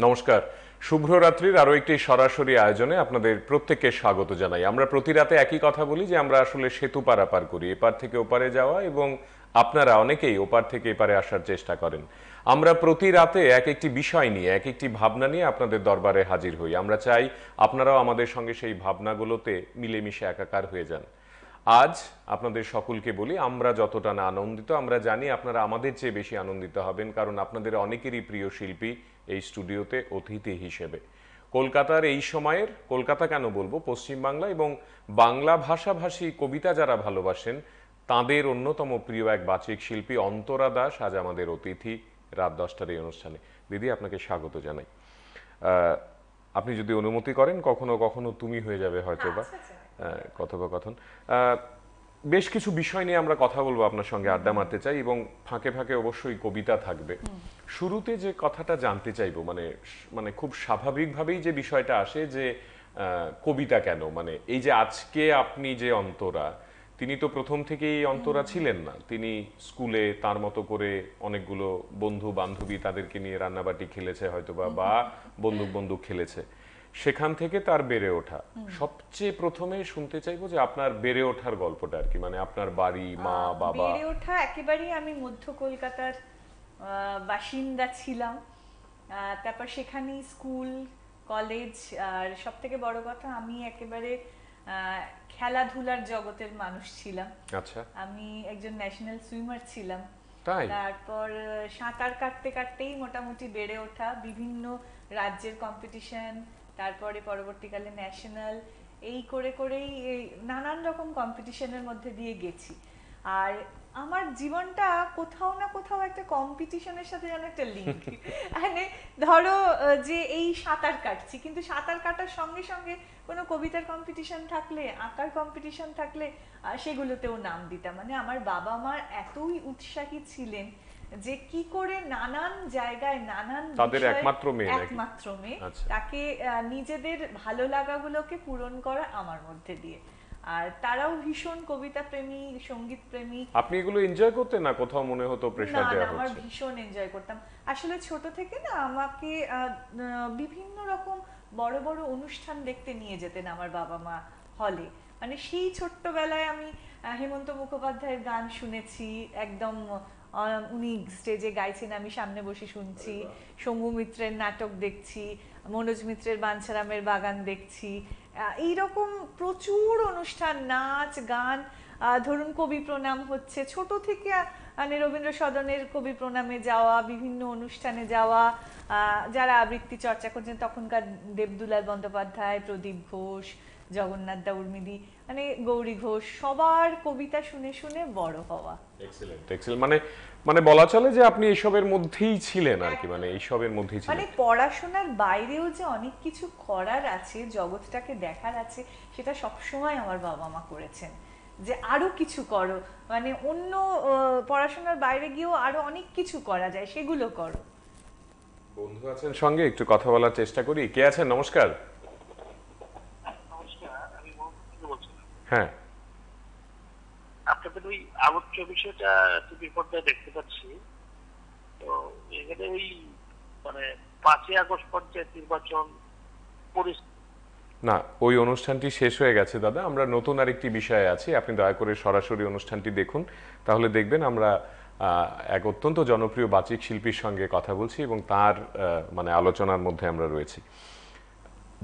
নমস্কার। শুভ্র রাত্রির আরো একটি সরাসরি আয়োজনে আপনাদের প্রত্যেককে স্বাগত জানাই। আমরা প্রতি রাতে একই কথা বলি যে আমরা আসলে সেতু পারাপার করি, এপার থেকে ওপারে যাওয়া, এবং আপনারা অনেকেই ওপার থেকে এপারে আসার চেষ্টা করেন। আমরা প্রতি রাতে এক একটি বিষয় নিয়ে, এক একটি ভাবনা নিয়ে আপনাদের দরবারে হাজির হই। আমরা চাই আপনারাও আমাদের সঙ্গে সেই ভাবনাগুলোতে মিলেমিশে একাকার হয়ে যান। আজ আপনাদের সকলকে বলি, আমরা যতটা না আনন্দিত, আমরা জানি আপনারা আমাদের চেয়ে বেশি আনন্দিত হবেন, কারণ আপনাদের অনেকেরই প্রিয় শিল্পী এই স্টুডিওতে অতিথি হিসেবে। কলকাতার এই সময়ের, কলকাতা কেন বলবো, পশ্চিমবাংলা এবং বাংলা ভাষাভাষী কবিতা যারা ভালোবাসেন তাদের অন্যতম প্রিয় এক বাচিক শিল্পী অন্তরা দাস আজ আমাদের অতিথি রাত 10টার এই অনুষ্ঠানে। দিদি, আপনাকে স্বাগত জানাই। আপনি যদি অনুমতি করেন, কখনো কখনো তুমি হয়ে যাবে হয়তো বা কথোপকথন। বেশ কিছু বিষয় নিয়ে আমরা কথা বলবো, আপনার সঙ্গে আড্ডা মারতে চাই, এবং ফাঁকে ফাঁকে অবশ্যই কবিতা থাকবে। শুরুতে যে কথাটা জানতে চাইবো, মানে মানে খুব স্বাভাবিকভাবেই যে বিষয়টা আসে যে কবিতা কেন, মানে এই যে আজকে আপনি যে অন্তরা, তিনি তো প্রথম থেকেই অন্তরা ছিলেন না। তিনি স্কুলে তার মতো করে অনেকগুলো বন্ধু বান্ধবী তাদেরকে নিয়ে রান্নাবাটি খেলেছে হয়তোবা, বা বন্দুক বন্দুক খেলেছে, সেখান থেকে তার বেড়ে ওঠা। সবচেয়ে প্রথমে শুনতে চাইবো যে আপনার বেড়ে ওঠার গল্পটা আর কি, মানে আপনার বাড়ি, মা বাবা। বেড়ে ওঠা একেবারেই আমি মধ্য কলকাতার বাসিন্দা ছিলাম। তারপর সেখানেই স্কুল, কলেজ, আর সব থেকে বড় কথা আমি একেবারে খেলাধুলার জগতের মানুষ ছিলাম। আচ্ছা। আমি একজন ন্যাশনাল সুইমার ছিলাম। তাই? তারপর সাঁতার কাটতে কাটতেই মোটামুটি বেড়ে ওঠা, বিভিন্ন রাজ্যের কম্পিটিশন, তারপরে পরবর্তীকালে ন্যাশনাল, এই করে করেই এই নানান রকম কম্পিটিশনের মধ্যে দিয়ে গেছি। আর আমার জীবনটা কোথাও না কোথাও একটা কম্পিটিশনের সাথে যেন একটা লিঙ্ক। মানে ধরো যে এই সাঁতার কাটছি, কিন্তু সাঁতার কাটার সঙ্গে সঙ্গে কোনো কবিতার কম্পিটিশন থাকলে, আঁকার কম্পিটিশন থাকলে সেগুলোতেও নাম দিতাম। মানে আমার বাবা মা এতই উৎসাহী ছিলেন যে কি করে নানান জায়গায় নানান তাদের বিষয়ে, একমাত্র মেয়ে নাকি? একমাত্র মেয়ে, আচ্ছা। তাকে নিজেদের ভালো লাগাগুলোকে পূরণ করা আমার মধ্যে দিয়ে। আর তারাও ভীষণ কবিতা প্রেমী, সঙ্গীত প্রেমী। আপনি এগুলো এনজয় করতেন না? কোথাও মনে হতো না প্রেসার না, দেওয়া আমার হচ্ছে? ভীষণ এনজয় করতাম। আসলে ছোট থেকে না আমাকে বিভিন্ন রকম বড় বড় অনুষ্ঠান দেখতে নিয়ে যেতেন আমার বাবা মা হলে। মানে সেই ছোট্টবেলায় আমি হেমন্ত মুখোপাধ্যায়ের গান শুনেছি একদম। উনি স্টেজে গাইছেন, আমি সামনে বসে শুনছি। শম্ভু মিত্রের নাটক দেখছি, মনোজ মিত্রের বাঞ্ছারামের বাগান দেখছি। এইরকম প্রচুর অনুষ্ঠান, নাচ গান। ধরুন কবি প্রণাম হচ্ছে ছোট থেকে, মানে রবীন্দ্র সদনের কবি প্রণামে যাওয়া, বিভিন্ন অনুষ্ঠানে যাওয়া, যারা আবৃত্তি চর্চা করছেন তখনকার দেবদুলাল বন্দ্যোপাধ্যায়, প্রদীপ ঘোষ, জগন্নাথ দা উর্মিদি, মানে গৌরী ঘোষ, সবার কবিতা শুনে শুনে বড় হওয়া। Excellent, excellent. মানে মানে বলা চলে যে আপনি এইসবের মধ্যেই ছিলেন আর কি, মানে এইসবের মধ্যেই মানে ছিলেন। পড়াশোনার বাইরেও যে অনেক কিছু করার আছে, জগৎটাকে দেখার আছে, সেটা সবসময় আমার বাবা মা করেছেন। যে আরো কিছু করো, মানে অন্য পড়াশোনার বাইরে গিয়েও আরো অনেক কিছু করা যায়, সেগুলো করো। বন্ধু আছেন সঙ্গে, একটু কথা বলার চেষ্টা করি। কে আছেন? নমস্কার। নমস্কার, আমি মোহাম্মদ থেকে বলছিলাম। হ্যাঁ। আপনাদের ওই আলোচ্য বিষয়টা টিভির পর্দায় দেখতে পাচ্ছি। তো এখানে ওই মানে 5ই আগস্ট পঞ্চায়েত নির্বাচন পরিস্থিতি। না, ওই অনুষ্ঠানটি শেষ হয়ে গেছে দাদা। আমরা নতুন আরেকটি বিষয়ে আছি, আপনি দয়া করে সরাসরি অনুষ্ঠানটি দেখুন, তাহলে দেখবেন আমরা এক অত্যন্ত জনপ্রিয় বাচিক শিল্পীর সঙ্গে কথা বলছি এবং তার মানে আলোচনার মধ্যে আমরা রয়েছি।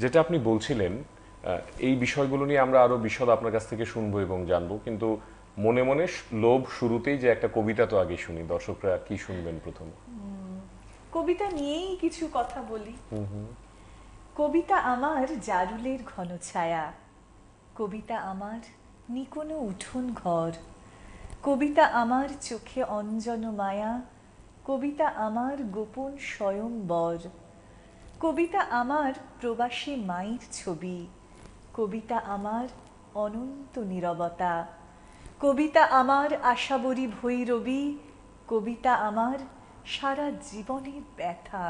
যেটা আপনি বলছিলেন, এই বিষয়গুলো নিয়ে আমরা আরো বিশদ আপনার কাছ থেকে শুনবো এবং জানবো, কিন্তু মনে মনে লোভ শুরুতেই যে একটা কবিতা তো আগে শুনি, দর্শকরা কি শুনবেন প্রথমে? কবিতা নিয়েই কিছু কথা বলি। কবিতা আমার জারুলের ঘন ছায়া, কবিতা আমার নিকোনো উঠোন ঘর, কবিতা আমার চোখে অঞ্জন মায়া, কবিতা আমার গোপন স্বয়ংবর, কবিতা আমার প্রবাসী মায়ের ছবি, কবিতা আমার অনন্ত নীরবতা, কবিতা আমার আশাবরী ভৈরবী, কবিতা আমার সারা জীবনের ব্যথা।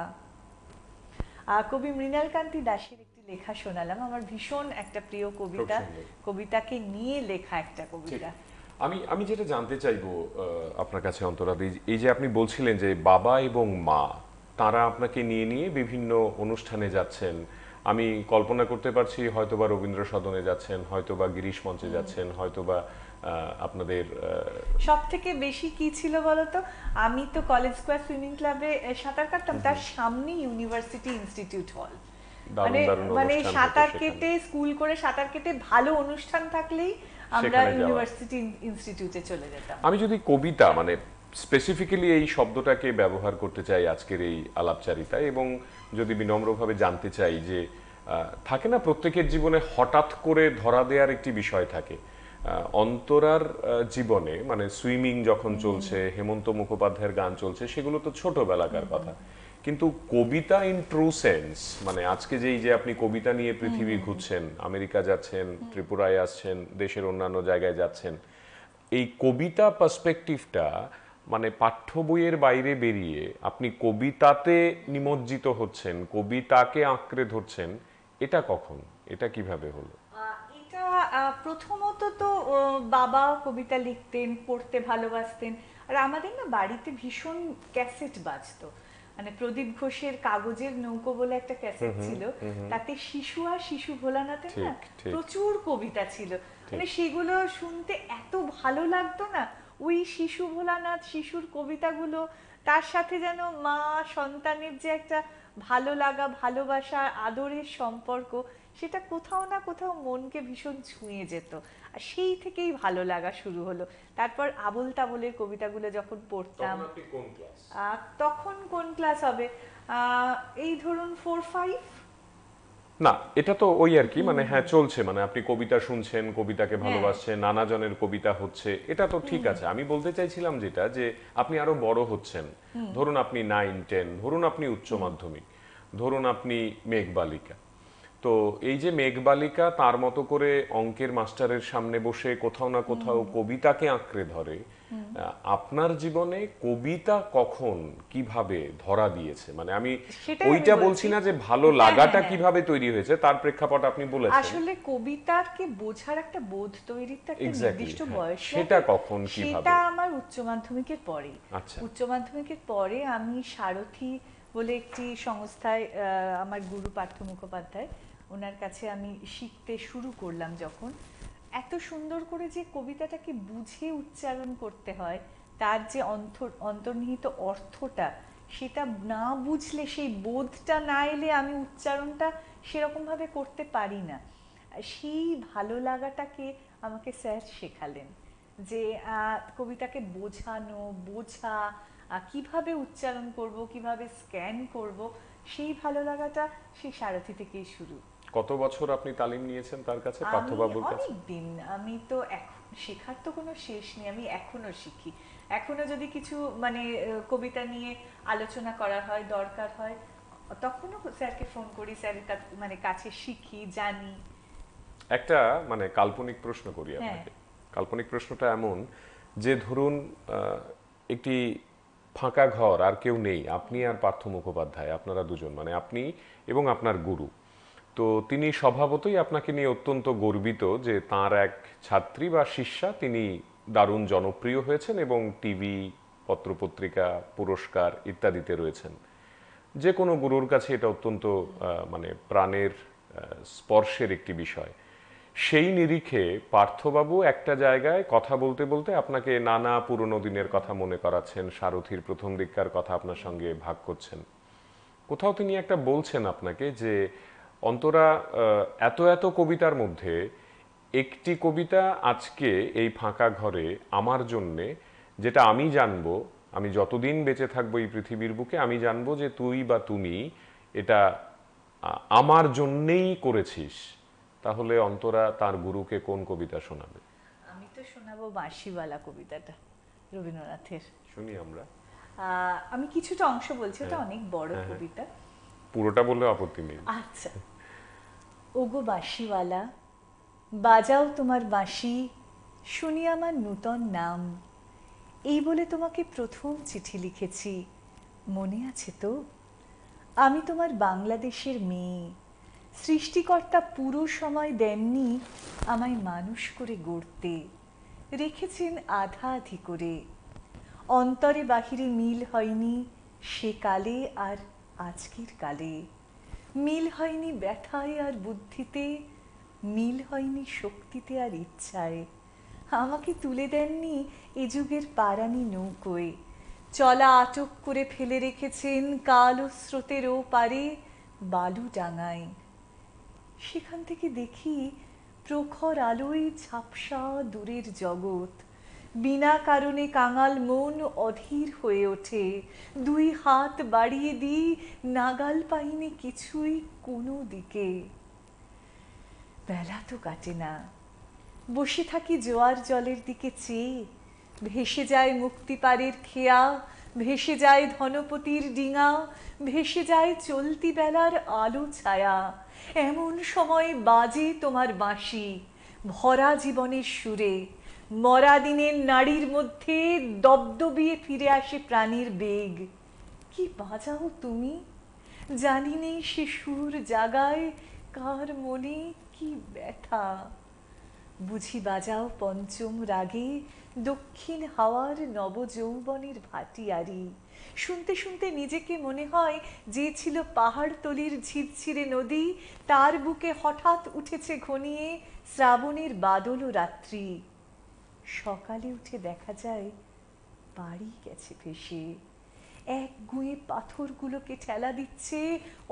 কবি মৃণালকান্তি দাশের একটি লেখা শোনালাম, আমার ভীষণ একটা প্রিয় কবিতা, কবিতাকে নিয়ে লেখা একটা কবিতা। আমি আমি যেটা জানতে চাইবো আপনার কাছে অন্তরা দি, এই যে আপনি বলছিলেন যে বাবা এবং মা, তারা আপনাকে নিয়ে নিয়ে বিভিন্ন অনুষ্ঠানে যাচ্ছেন। আমি কল্পনা করতে পারছি হয়তোবা রবীন্দ্র সদনে যাচ্ছেন, হয়তোবা গিরিশ মঞ্চে যাচ্ছেন, হয়তোবা আপনাদের সব থেকে বেশি কি ছিল বলতো, আমি তো কলেজ স্কোয়ার সুইমিং ক্লাবে সাঁতার কাটতাম, তার সামনে ইউনিভার্সিটি ইনস্টিটিউট হল। দারুণ মানে দারুণ মানে অনুষ্ঠান হতো সাঁতার সেখানে। কেটে, স্কুল করে সাঁতার কেটে ভালো অনুষ্ঠান থাকলেই আমরা সেখানে যাওয়া। ইউনিভার্সিটি ইনস্টিটিউটে চলে যেতাম। আমি যদি কবিতা মানে স্পেসিফিক্যালি এই শব্দটাকে ব্যবহার করতে চাই আজকের এই আলাপচারিতায়, এবং যদি বিনম্রভাবে জানতে চাই যে থাকে না প্রত্যেকের জীবনে হঠাৎ করে ধরা দেওয়ার একটি বিষয় থাকে। অন্তরার জীবনে মানে সুইমিং যখন চলছে, হেমন্ত মুখোপাধ্যায়ের গান চলছে, সেগুলো তো ছোটবেলাকার কথা, কিন্তু কবিতা ইন ট্রু সেন্স মানে আজকে যে আপনি কবিতা নিয়ে পৃথিবী ঘুরছেন, আমেরিকা যাচ্ছেন, ত্রিপুরায় আসছেন, দেশের অন্যান্য জায়গায় যাচ্ছেন, এই কবিতা পার্সপেক্টিভটা মানে পাঠ্য বইয়ের বাইরে বেরিয়ে আপনি কবিতাতে নিমজ্জিত হচ্ছেন, কবিতাকে আঁকড়ে ধরছেন, এটা কখন, এটা কিভাবে হলো? এটা প্রথমত তো বাবা কবিতা লিখতেন, পড়তে ভালোবাসতেন। আর আমাদের না বাড়িতে ভীষণ ক্যাসেট বাজতো, মানে প্রদীপ ঘোষের কাগজের নৌকো বলে একটা ক্যাসেট ছিল, তাতে শিশু আর শিশু ভোলানাথের না ঠিক, ঠিক। প্রচুর কবিতা ছিল। মানে সেগুলো শুনতে এত ভালো লাগতো না, ওই শিশু ভোলানাথ, শিশুর কবিতাগুলো, তার সাথে যেন মা সন্তানের যে একটা ভালো লাগা, ভালোবাসা, আদরের সম্পর্ক, সেটা কোথাও না কোথাও মনকে ভীষণ ছুঁয়ে যেত। আর সেই থেকেই ভালো লাগা শুরু হলো। তারপর আবোল তাবোলের কবিতাগুলো যখন পড়তাম, তখন কোন ক্লাস হবে, এই ধরুন 4-5। না, এটা তো ওই আর কি, মানে হ্যাঁ চলছে, মানে আপনি কবিতা শুনছেন, কবিতাকে ভালোবাসছেন, নানা জনের কবিতা হচ্ছে, এটা তো ঠিক আছে। আমি বলতে চাইছিলাম যেটা, যে আপনি আরো বড় হচ্ছেন, ধরুন আপনি 9-10, ধরুন আপনি উচ্চ মাধ্যমিক, ধরুন আপনি মেঘবালিকা। তো এই যে মেঘবালিকা তার মতো করে অঙ্কের মাস্টারের সামনে বসে কোথাও না কোথাও কবিতাকে আঁকড়ে ধরে, আপনার জীবনে কবিতা কখন কিভাবে ধরা দিয়েছে, মানে আমি সেটাই আমি ওইটা বলছি। বলছি না যে ভালো হ্যাঁ, লাগাটা হ্যাঁ। কিভাবে তৈরি হয়েছে, তার প্রেক্ষাপট আপনি বলেছেন। আসলে কবিতাকে বোঝার একটা বোধ তৈরির তো একটা Exactly, নির্দিষ্ট হ্যাঁ। বয়স সেটা লাগে। কখন, কিভাবে? সেটা আমার উচ্চ মাধ্যমিকের পরে। আচ্ছা। উচ্চ মাধ্যমিকের পরে আমি সারথী বলে একটি সংস্থায়, আমার গুরু পার্থ মুখোপাধ্যায়, ওনার কাছে আমি শিখতে শুরু করলাম। যখন এত সুন্দর করে যে কবিতাটাকে বুঝে উচ্চারণ করতে হয়, তার যে অন্তর্নিহিত অর্থটা, সেটা না বুঝলে, সেই বোধটা না এলে আমি উচ্চারণটা সেরকমভাবে করতে পারি না। সেই ভালো লাগাটাকে আমাকে স্যার শেখালেন, যে কবিতাকে বোঝানো, বোঝা, কিভাবে উচ্চারণ করব, কিভাবে স্ক্যান করব, সেই ভালো লাগাটা সেই সারথি থেকেই শুরু। কত বছর আপনি তালিম নিয়েছেন তার কাছে, আমি পার্থবাবুর কাছে? অনেক দিন, আমি তো এখন শেখার তো কোনো শেষ নেই, আমি এখনো শিখি। এখনো যদি কিছু মানে কবিতা নিয়ে আলোচনা করা হয়, দরকার হয়, তখনও স্যারকে ফোন করি, স্যারের মানে কাছে শিখি, জানি। একটা মানে কাল্পনিক প্রশ্ন করি হ্যাঁ। আপনাকে। কাল্পনিক প্রশ্নটা এমন যে ধরুন একটি ফাঁকা ঘর, আর কেউ নেই, আপনি আর পার্থ মুখোপাধ্যায়, আপনারা দুজন, মানে আপনি এবং আপনার গুরু। তো তিনি স্বভাবতই আপনাকে নিয়ে অত্যন্ত গর্বিত যে তার এক ছাত্রী বা শিষ্যা তিনি দারুণ জনপ্রিয় হয়েছেন এবং টিভি, পত্রপত্রিকা, পুরস্কার ইত্যাদিতে রয়েছেন। যে কোনো গুরুর কাছে এটা অত্যন্ত মানে প্রাণের স্পর্শের একটি বিষয়। সেই নিরিখে পার্থবাবু একটা জায়গায় কথা বলতে বলতে আপনাকে নানা পুরনো দিনের কথা মনে করাচ্ছেন, সারথীর প্রথম দিককার কথা আপনার সঙ্গে ভাগ করছেন। কোথাও তিনি একটা বলছেন আপনাকে যে অন্তরা, এত এত কবিতার মধ্যে একটি কবিতা আজকে এই ফাঁকা ঘরে আমার জন্যে, যেটা আমি জানবো, আমি যতদিন বেঁচে থাকবো এই পৃথিবীর বুকে, আমি জানবো যে তুই বা তুমি এটা আমার জন্যেই করেছিস। তাহলে অন্তরা তার গুরুকে কোন কবিতা শোনাবে? আমি তো শোনাবো বাঁশিওয়ালা কবিতাটা, রবীন্দ্রনাথের। শুনি আমরা। আমি কিছুটা অংশ বলছি, ওটা অনেক বড় কবিতা। পুরোটা বললেও আপত্তি নেই। আচ্ছা। ওগো বাঁশিওয়ালা, বাজাও তোমার বাঁশি, শুনি আমার নূতন নাম, এই বলে তোমাকে প্রথম চিঠি লিখেছি, মনে আছে তো? আমি তোমার বাংলাদেশের মেয়ে, সৃষ্টিকর্তা পুরো সময় দেননি আমায় মানুষ করে গড়তে, রেখেছেন আধা আধি করে। অন্তরে বাহিরে মিল হয়নি, সে কালে আর আজকের কালে, মিল হয়নি ব্যথায় আর বুদ্ধিতে, মিল হয়নি শক্তিতে আর ইচ্ছায়। আমাকে তুলে দেননি এ যুগের পারানি নৌকোয়, চলা আটক করে ফেলে রেখেছেন কালো স্রোতের ও পারে বালু ডাঙায়। সেখান থেকে দেখি প্রখর আলোয় ঝাপসা দূরের জগৎ, বিনা কারণে কাঙাল মন অধীর হয়ে ওঠে। দুই হাত বাড়িয়ে দিই, নাগাল পাইনি কিছুই কোনো দিকে। বেলা তো কাটে না, বসে থাকি জোয়ার জলের দিকে চেয়ে। ভেসে যায় মুক্তিপাড়ের খেয়া, ভেসে যায় ধনপতির ডিঙা, ভেসে যায় চলতি বেলার আলো ছায়া। এমন সময় বাজে তোমার বাঁশি ভরা জীবনের সুরে, মরা দিনের নাড়ির মধ্যে দবদবিয়ে ফিরে আসে প্রাণীর বেগ। কি বাজাও তুমি, জানি নেই সে সুর জাগায় কার মনে কি ব্যথা। বুঝি বাজাও পঞ্চম রাগে দক্ষিণ হাওয়ার নবযৌবনের ভাটিয়ারি। শুনতে শুনতে নিজেকে মনে হয় যে ছিল পাহাড়তলির ঝিরঝিরে নদী, তার বুকে হঠাৎ উঠেছে ঘনিয়ে শ্রাবণের বাদল ও রাত্রি। সকালে উঠে দেখা যায় বাড়ি গেছে ভেসে, এক গুঁয়ে পাথরগুলোকে ঠেলা দিচ্ছে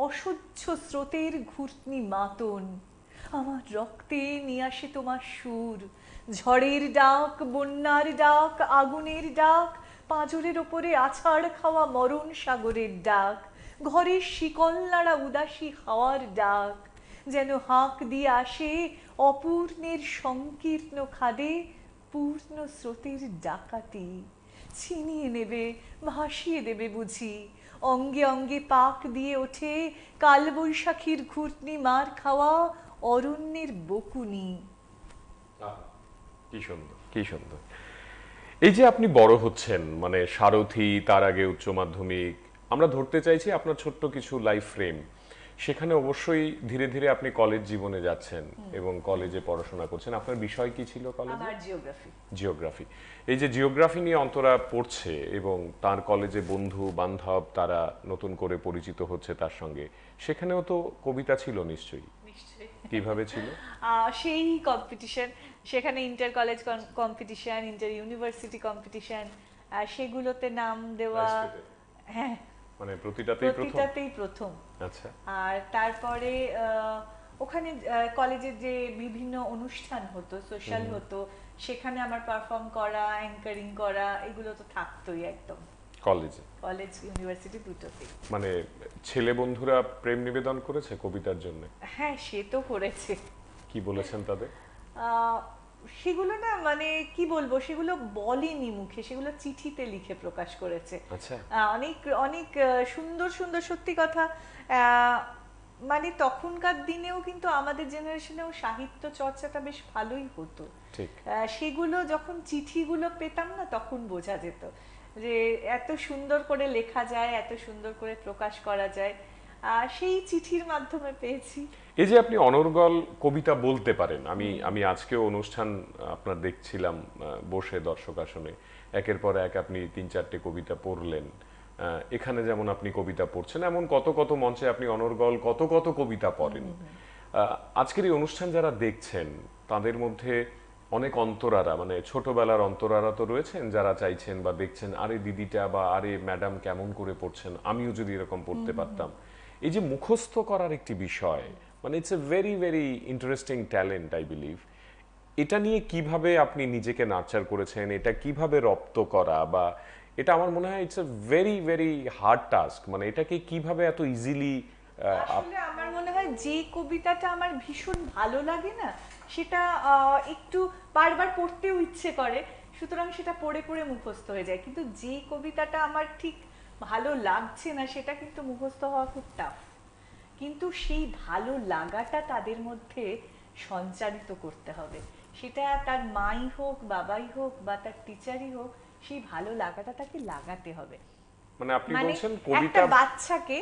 অসহ্য স্রোতের ঘূর্ণি মাতন। আমার রক্তে নিয়ে আসে তোমার সুর, ঝড়ের ডাক, বন্যার ডাক, আগুনের ডাক, পাঁজরের ওপরে আছাড় খাওয়া মরণ সাগরের ডাক, ঘরের শিকল নাড়া উদাসী হাওয়ার ডাক। যেন হাঁক দিয়ে আসে অপূর্ণের সংকীর্ণ খাদে পূর্ণ স্রোতের ডাকাতি। ছিনিয়ে নেবে, ভাসিয়ে দেবে বুঝি। অঙ্গে অঙ্গে পাক দিয়ে ওঠে কালবৈশাখীর ঘূর্ণি মার খাওয়া অরণ্যের বকুনি। কি সুন্দর, কি সুন্দর। এই যে আপনি বড় হচ্ছেন, মানে সারথি, তার আগে উচ্চ মাধ্যমিক, আমরা ধরতে চাইছি আপনার ছোট্ট কিছু লাইফ ফ্রেম। সেখানে অবশ্যই ধীরে ধীরে আপনি কলেজ জীবনে যাচ্ছেন এবং কলেজে পড়াশোনা করছেন। আপনার বিষয় কি ছিল কলেজে? আমার জিওগ্রাফি। জিওগ্রাফি। এই যে জিওগ্রাফি নিয়ে অন্তরা পড়ছে এবং তার কলেজে বন্ধু বান্ধব তারা নতুন করে পরিচিত হচ্ছে তার সঙ্গে, সেখানেও তো কবিতা ছিল নিশ্চয়ই। নিশ্চয়ই। কিভাবে ছিল? সেই কম্পিটিশন, সেখানে inter college competition, inter university competition, সেগুলোতে নাম দেওয়া। হ্যাঁ, মানে প্রতিটাতেই প্রথম? প্রতিটাতেই প্রথম। আচ্ছা। আর তারপরে ওখানে কলেজের যে বিভিন্ন অনুষ্ঠান হতো, সোশ্যাল হতো, সেখানে আমার পারফর্ম করা, অ্যাঙ্কারিং করা, এগুলো তো থাকতোই একদম কলেজে? কলেজ ইউনিভার্সিটি দুটোতেই। মানে ছেলে বন্ধুরা প্রেম নিবেদন করেছে কবিতার জন্য? হ্যাঁ, সে তো করেছে। কি বলেছেন তাদের? আহ, সেগুলো না, মানে কি বলবো, সেগুলো বলেনি মুখে, সেগুলো চিঠিতে লিখে প্রকাশ করেছে। আচ্ছা। অনেক অনেক সুন্দর সুন্দর, সত্যি কথা। আহ, মানে তখনকার দিনেও কিন্তু আমাদের জেনারেশনেও সাহিত্য চর্চাটা বেশ ভালোই হতো। ঠিক। সেগুলো যখন চিঠিগুলো পেতাম না, তখন বোঝা যেত যে এত সুন্দর করে লেখা যায়, এত সুন্দর করে প্রকাশ করা যায়। সেই চিঠির মাধ্যমে পেয়েছি। এই যে আপনি অনর্গল কবিতা বলতে পারেন, আমি আজকেও অনুষ্ঠান আপনার দেখছিলাম বসে দর্শক আসনে, একের পর এক আপনি ৩-৪টে কবিতা পড়লেন। এখানে যেমন আপনি কবিতা পড়ছেন, এমন কত কত মঞ্চে আপনি অনর্গল কত কত কবিতা পড়েন। আজকের এই অনুষ্ঠান যারা দেখছেন তাদের মধ্যে অনেক অন্তরারা, মানে ছোটবেলার অন্তরারা তো রয়েছেন, যারা চাইছেন বা দেখছেন আরে দিদিটা বা আরে ম্যাডাম কেমন করে পড়ছেন, আমিও যদি এরকম পড়তে পারতাম। এই যে মুখস্থ করার একটি বিষয়, মানে it's a very very interesting talent I believe. এটা নিয়ে কিভাবে আপনি নিজেকে নার্চার করেছেন, এটা কিভাবে রপ্ত করা, বা এটা আমার মনে হয় it's a very very hard task, মানে এটাকে কিভাবে এত ইজিলি। আসলে আমার মনে হয় যে কবিতাটা আমার ভীষণ ভালো লাগে না, সেটা একটু বারবার পড়তেও ইচ্ছে করে, সুতরাং সেটা পড়ে পড়ে মুখস্থ হয়ে যায়। কিন্তু যে কবিতাটা আমার ঠিক ভালো লাগছে না, সেটা কিন্তু মুখস্থ হওয়া খুব টাফ। কিন্তু সেই ভালো লাগাটা তাদের মধ্যে সঞ্চারিত করতে হবে। সেটা তার মাই হোক, বাবাই হোক, বা তার টিচারই হোক, সেই ভালো লাগাটা তাকে লাগাতে হবে। মানে আপনি মানে বলছেন একটা কবিতা। বাচ্চাকে,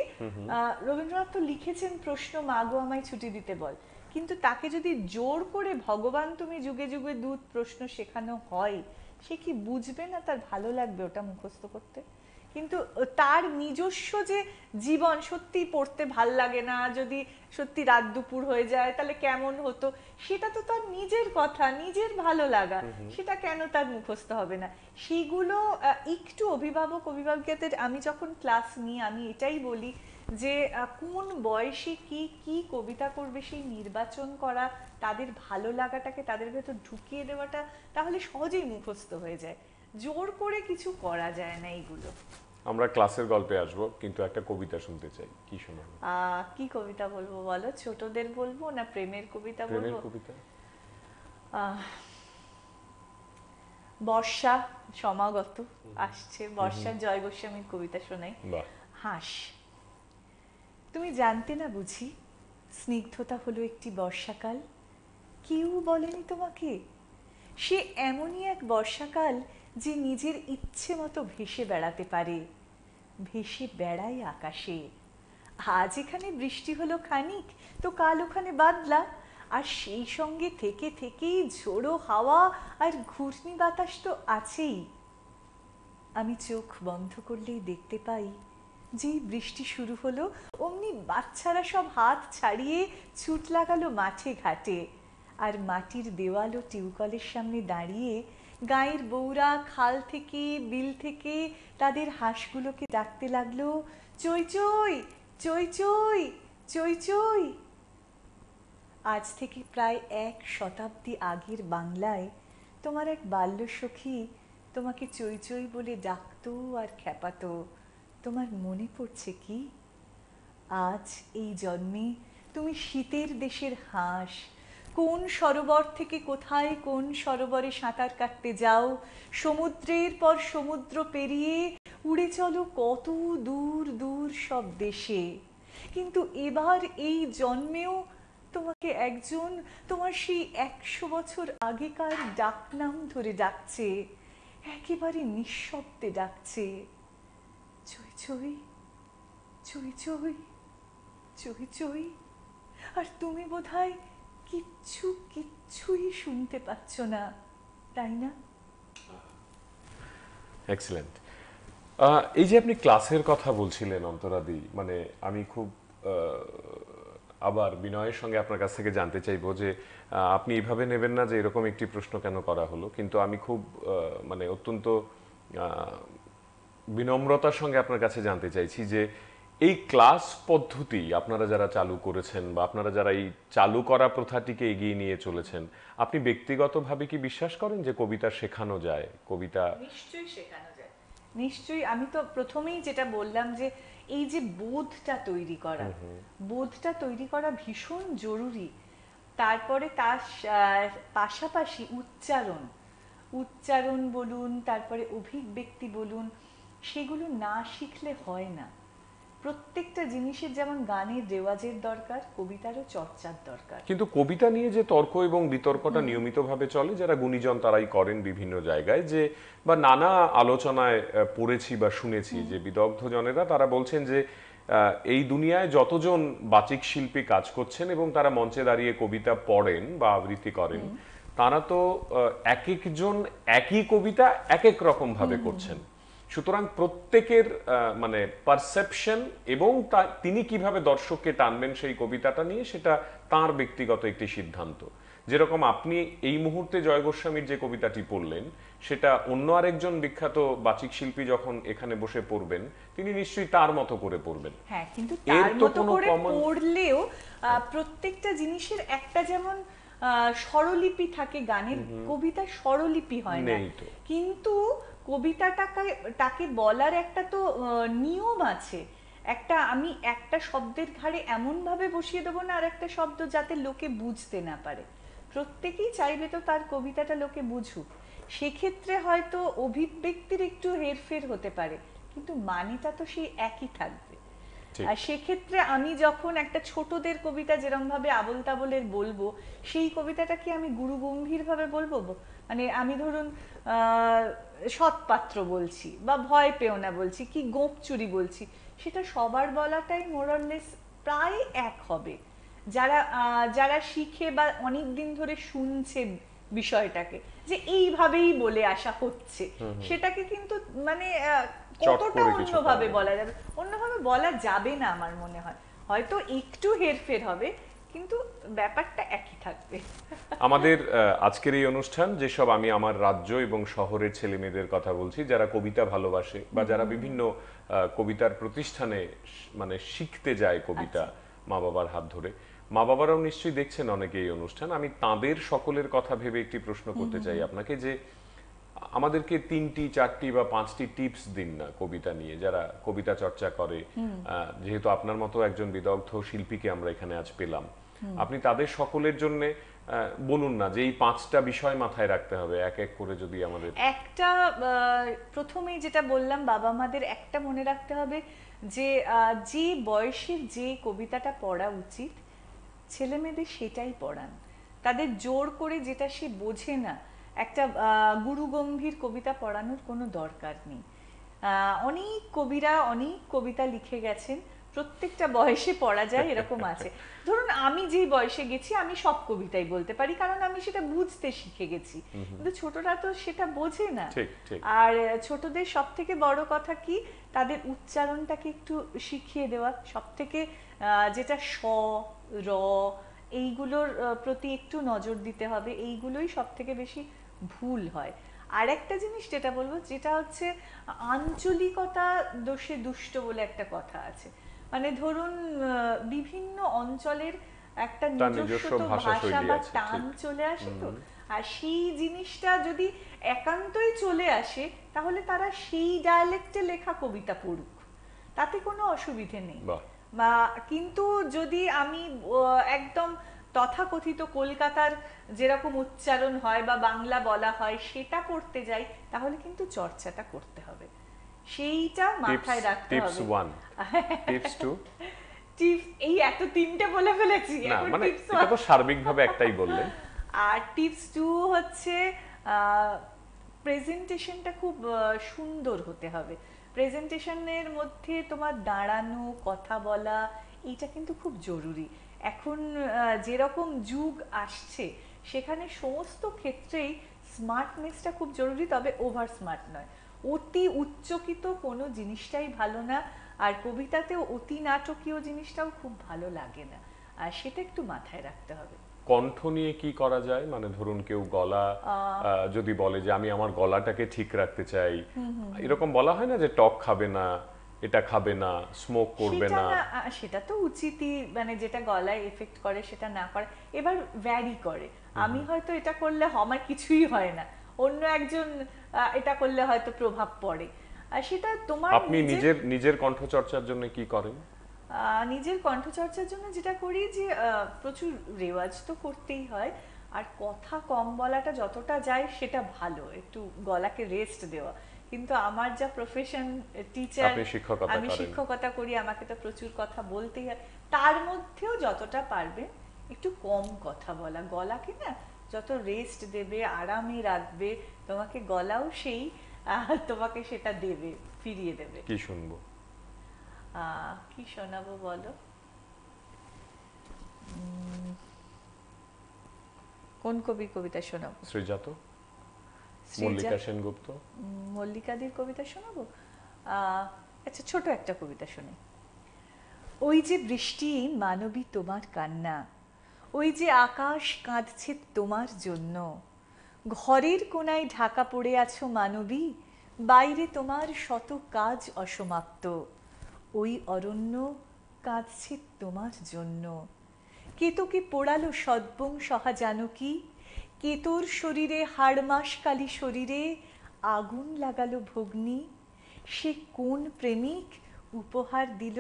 রবীন্দ্রনাথ তো লিখেছেন প্রশ্ন মা গো আমায় ছুটি দিতে বল, কিন্তু তাকে যদি জোর করে ভগবান তুমি যুগে যুগে দূত প্রশ্ন শেখানো হয়, সে কি বুঝবে না তার ভালো লাগবে ওটা মুখস্থ করতে? কিন্তু তার নিজস্ব যে জীবন, সত্যি পড়তে ভাল লাগে না, যদি সত্যি রাত দুপুর হয়ে যায় তাহলে কেমন হতো, সেটা তো তার নিজের কথা, নিজের ভালো লাগা, সেটা কেন তার মুখস্থ হবে না? সেগুলো একটু অভিভাবকদের আমি যখন ক্লাস নিই আমি এটাই বলি যে কোন বয়সে কি কি কবিতা করবে সেই নির্বাচন করা, তাদের ভালো লাগাটাকে তাদের ভেতর ঢুকিয়ে দেওয়াটা, তাহলে সহজেই মুখস্থ হয়ে যায়। জোর করে কিছু করা যায় না এইগুলো। আমরা ক্লাসের গল্পে আসবো, কিন্তু একটা কবিতা শুনতে চাই, কি শোনাবো? কি কবিতা বলবো বলো? ছোটদের বলবো না প্রেমের কবিতা প্রেমের বলবো? কবিতা। আহ, বর্ষা সমাগত আসছে, বর্ষার জয় গোস্বামীর কবিতা শোনাই। বাহ। হাস। তুমি জানতে না বুঝি স্নিগ্ধতা হলো একটি বর্ষাকাল? কেউ বলেনি তোমাকে? সে এমনই এক বর্ষাকাল যে নিজের ইচ্ছে মতো ভেসে বেড়াতে পারে, ভেসে বেড়ায় আকাশে। আজ এখানে বৃষ্টি হলো খানিক, তো কাল ওখানে বাদলা, আর সেই সঙ্গে থেকে থেকেই ঝোড়ো হাওয়া আর ঘূর্ণি বাতাস তো আছেই। আমি চোখ বন্ধ করলেই দেখতে পাই, যেই বৃষ্টি শুরু হলো অমনি বাচ্চারা সব হাত ছাড়িয়ে ছুট লাগালো মাঠে ঘাটে, আর মাটির দেওয়াল ও টিউকলের সামনে দাঁড়িয়ে গাঁয়ের বউরা খাল থেকে বিল থেকে তাদের হাঁসগুলোকে ডাকতে লাগলো, চই চই চই চই চই চই। আজ থেকে প্রায় 1 শতাব্দী আগের বাংলায় তোমার এক বাল্যসখী তোমাকে চই চই বলে ডাকতো আর খেপাতো, তোমার মনে পড়ছে কি? আজ এই জন্মে তুমি শীতের দেশের হাঁস, কোন সরোবর থেকে কোথায় কোন সরোবরে সাঁতার কাটতে যাও, সমুদ্রের পর সমুদ্র পেরিয়ে উড়ে চলো কত দূর দূর সব দেশে। কিন্তু এবার এই জন্মেও তোমাকে একজন তোমার সেই 100 বছর আগেকার ডাকনাম ধরে ডাকছে, একেবারে নিঃশব্দে ডাকছে, চই চই চই চই চই চই। আর তুমি বোধহয় কিচ্ছুই শুনতে পাচ্ছ না, তাই না? এক্সেলেন্ট। এই যে আপনি ক্লাসের কথা বলছিলেন অন্তরাদি, মানে আমি খুব আবার বিনয়ের সঙ্গে আপনার কাছ থেকে জানতে চাইবো যে আপনি এইভাবে নেবেন না যে এরকম একটি প্রশ্ন কেন করা হলো, কিন্তু আমি খুব মানে অত্যন্ত বিনম্রতার সঙ্গে আপনার কাছে জানতে চাইছি যে এই ক্লাস পদ্ধতি আপনারা যারা চালু করেছেন বা আপনারা যারা এই চালু করা প্রথাটিকে এগিয়ে নিয়ে চলেছেন, আপনি ব্যক্তিগতভাবে কি বিশ্বাস করেন যে কবিতা শেখানো যায়? কবিতা নিশ্চয়ই শেখানো যায়, নিশ্চয়ই। আমি তো প্রথমেই যেটা বললাম যে এই যে বোধটা তৈরি করা ভীষণ জরুরি। তারপরে তার পাশাপাশি উচ্চারণ বলুন, তারপরে অভিব্যক্তি বলুন, সেগুলো না শিখলে হয় না। প্রত্যেকটা জিনিসের যেমন গানের রেওয়াজের দরকার, কবিতারও চর্চার দরকার। কিন্তু কবিতা নিয়ে যে তর্ক এবং বিতর্কটা নিয়মিতভাবে চলে, যারা গুণীজন তারাই করেন বিভিন্ন জায়গায়, যে বা নানা আলোচনায় পড়েছি বা শুনেছি যে বিদগ্ধ জনেরা তারা বলছেন যে এই দুনিয়ায় যতজন বাচিক শিল্পী কাজ করছেন এবং তারা মঞ্চে দাঁড়িয়ে কবিতা পড়েন বা আবৃত্তি করেন, তারা তো এক একজন একই কবিতা এক এক রকম ভাবে করছেন। সুতরাং প্রত্যেকের মানে পারসেপশন এবং তিনি কিভাবে দর্শককে টানবেন সেই কবিতাটা নিয়ে, সেটা তার ব্যক্তিগত একটি সিদ্ধান্ত। যেরকম আপনি এই মুহূর্তে জয় গোস্বামীর যে কবিতাটি পড়লেন, সেটা অন্য আরেকজন বিখ্যাত বাচিক শিল্পী যখন এখানে বসে পড়বেন, তিনি নিশ্চয়ই তার মতো করে পড়বেন। হ্যাঁ, কিন্তু তার মতো করে পড়লেও প্রত্যেকটা জিনিসের একটা যেমন স্বরলিপি থাকে, গানের কবিতা স্বরলিপি হয় না, কিন্তু কবিতাটাকে বলার একটা তো নিয়ম আছে। আমি একটা শব্দের ঘাড়ে এমন ভাবে বসিয়ে দেবো না আর একটা শব্দ যাতে লোকে বুঝতে না পারে। প্রত্যেকেই চাইবে তো তার কবিতাটা লোকে বুঝুক, সেক্ষেত্রে হয়তো অভিব্যক্তির একটু হেরফের হতে পারে, কিন্তু মানেটা তো সেই একই থাকবে। আর সেক্ষেত্রে আমি যখন একটা ছোটদের কবিতা যেরকম ভাবে আবোল তাবোলের বলবো, সেই কবিতাটা কি আমি গুরু গম্ভীর ভাবে বলবো? মানে আমি ধরুন সৎপাত্র বলছি, বা ভয় পেও না বলছি, কি গোপ চুরি বলছি, সেটা সবার বলাটাই মোরাললেস প্রায় এক হবে। যারা শিখে বা অনেক দিন ধরে শুনছে বিষয়টাকে যে এইভাবেই বলে আসা হচ্ছে, সেটাকে কিন্তু মানে চট কতটা করে কিছু অন্যভাবে করা বলা যাবে? অন্যভাবে বলা যাবে না আমার মনে হয়, হয়তো একটু হেরফের হবে, কিন্তু ব্যাপারটা একই থাকবে। আমাদের আজকের এই অনুষ্ঠান, যেসব আমি আমার রাজ্য এবং শহরের ছেলে মেয়েদের কথা বলছি যারা কবিতা ভালোবাসে বা যারা বিভিন্ন কবিতার প্রতিষ্ঠানে মানে শিখতে যায় কবিতা মা বাবার হাত ধরে, মা বাবারাও নিশ্চয়ই দেখছেন অনেকে এই অনুষ্ঠান। আমি তাদের সকলের কথা ভেবে একটি প্রশ্ন করতে চাই আপনাকে, যে আমাদেরকে 3টি 4টি বা 5টি টিপস দিন না কবিতা নিয়ে, যারা কবিতা চর্চা করে। যেহেতু আপনার মতো একজন বিদগ্ধ শিল্পীকে আমরা এখানে আজ পেলাম, আপনি তাদের সকলের জন্য বলুন না যে এই 5টা বিষয় মাথায় রাখতে হবে, এক এক করে যদি আমাদের। একটা প্রথমেই যেটা বললাম, বাবা মাদের একটা মনে রাখতে হবে যে যে বয়সের যে কবিতাটা পড়া উচিত ছেলে মেয়েদের সেটাই পড়ান। তাদের জোর করে যেটা সে বোঝে না একটা গুরুগম্ভীর কবিতা পড়ানোর কোনো দরকার নেই। অনেক কবিরা অনেক কবিতা লিখে গেছেন, প্রত্যেকটা বয়সে পড়া যায় এরকম আছে। ধরুন আমি যেই বয়সে গেছি আমি সব কবিতাই বলতে পারি, কারণ আমি সেটা বুঝতে শিখে গেছি, কিন্তু ছোটরা তো সেটা বোঝে না। ঠিক ঠিক। আর ছোটদের সব থেকে বড় কথা কি, তাদের উচ্চারণটাকে একটু শিখিয়ে দেওয়া, সব থেকে যেটা স, র, এইগুলোর প্রতি একটু নজর দিতে হবে। এইগুলোই সব থেকে বেশি ভুল হয়। আর একটা জিনিস যেটা বলবো, যেটা হচ্ছে আঞ্চলিকতা দোষে দুষ্ট বলে একটা কথা আছে। মানে ধরুন বিভিন্ন অঞ্চলের একটা তার নিজস্ব নিজস্ব তো ভাষা ভাষা শৈলী বা আছে, টান ঠিক। চলে আসে তো। আর সেই জিনিসটা যদি একান্তই চলে আসে, তাহলে তারা সেই ডায়ালেক্টে লেখা কবিতা পড়ুক, তাতে কোনো অসুবিধে নেই। বাহ। বা কিন্তু যদি আমি একদম তথাকথিত কলকাতার যেরকম উচ্চারণ হয় বা বাংলা বলা হয় সেটা করতে যাই, তাহলে কিন্তু চর্চাটা করতে হবে, সেইটা মাথায় রাখতে টিপস হবে। 1, টিপস 2। টিপস এই এত তিনটে বলে ফেলেছি, না এখন মানে টিপস এটা তো সার্বিকভাবে একটাই বললেন। আর টিপস টু হচ্ছে প্রেজেন্টেশনটা খুব সুন্দর হতে হবে। প্রেজেন্টেশনের মধ্যে তোমার দাঁড়ানো, কথা বলা, এইটা কিন্তু খুব জরুরি। এখন যেরকম যুগ আসছে সেখানে সমস্ত ক্ষেত্রেই স্মার্টনেসটা খুব জরুরি, তবে ওভার স্মার্ট নয়। অতি উচ্চকিত কোনো জিনিসটাই ভালো না, আর কবিতাতেও অতি নাটকীয় জিনিসটাও খুব ভালো লাগে না, আর সেটা একটু মাথায় রাখতে হবে। কণ্ঠ নিয়ে কি করা যায়? মানে ধরুন কেউ গলা যদি বলে যে আমি আমার গলাটাকে ঠিক রাখতে চাই, এরকম বলা হয় না যে টক খাবে না, এটা খাবে না, স্মোক করবে সেটা না। না, সেটা তো উচিতই, মানে যেটা গলায় এফেক্ট করে সেটা না করে। এবার ভ্যারি করে, আমি হয়তো এটা করলে আমার কিছুই হয় না, অন্য একজন এটা করলে হয়তো প্রভাব পড়ে। আর সেটা তোমার আপনি নিজের নিজের কণ্ঠচর্চার জন্য কি করেন? নিজের কণ্ঠচর্চার জন্য যেটা করি যে প্রচুর রেওয়াজ তো করতেই হয়, আর কথা কম বলাটা যতটা যায় সেটা ভালো, একটু গলাকে রেস্ট দেওয়া। কিন্তু আমার যা প্রফেশন টিচার, আপনি শিক্ষকতা আমি করেন। শিক্ষকতা করি, আমাকে তো প্রচুর কথা বলতেই হয়। তার মধ্যেও যতটা পারবে একটু কম কথা বলা, গলাকে না যত রেস্ট দেবে, আরামে রাখবে, তোমাকে গলাও সেই তোমাকে সেটা দেবে, ফিরিয়ে দেবে। কি শুনবো? কি শোনাবো বলো? কোন কবির কবিতা শোনাবো? শ্রীজাত, শ্রীজা- মল্লিকা সেনগুপ্ত। মল্লিকাদির কবিতা শোনাবো? আচ্ছা, ছোট একটা কবিতা শুনি। ওই যে বৃষ্টি মানবী তোমার কান্না, ওই যে আকাশ কাঁদছে তোমার জন্য, ঘরের কোনায় ঢাকা পড়ে আছো মানবী, বাইরে তোমার শত কাজ অসমাপ্ত, ওই অরণ্য কাঁদছে তোমার জন্য। কেতকে পোড়ালো সদ্বং সহা জানকী, কেতর শরীরে হাড়মাসকালী শরীরে আগুন লাগালো ভগ্নী, সে কোন প্রেমিক উপহার দিল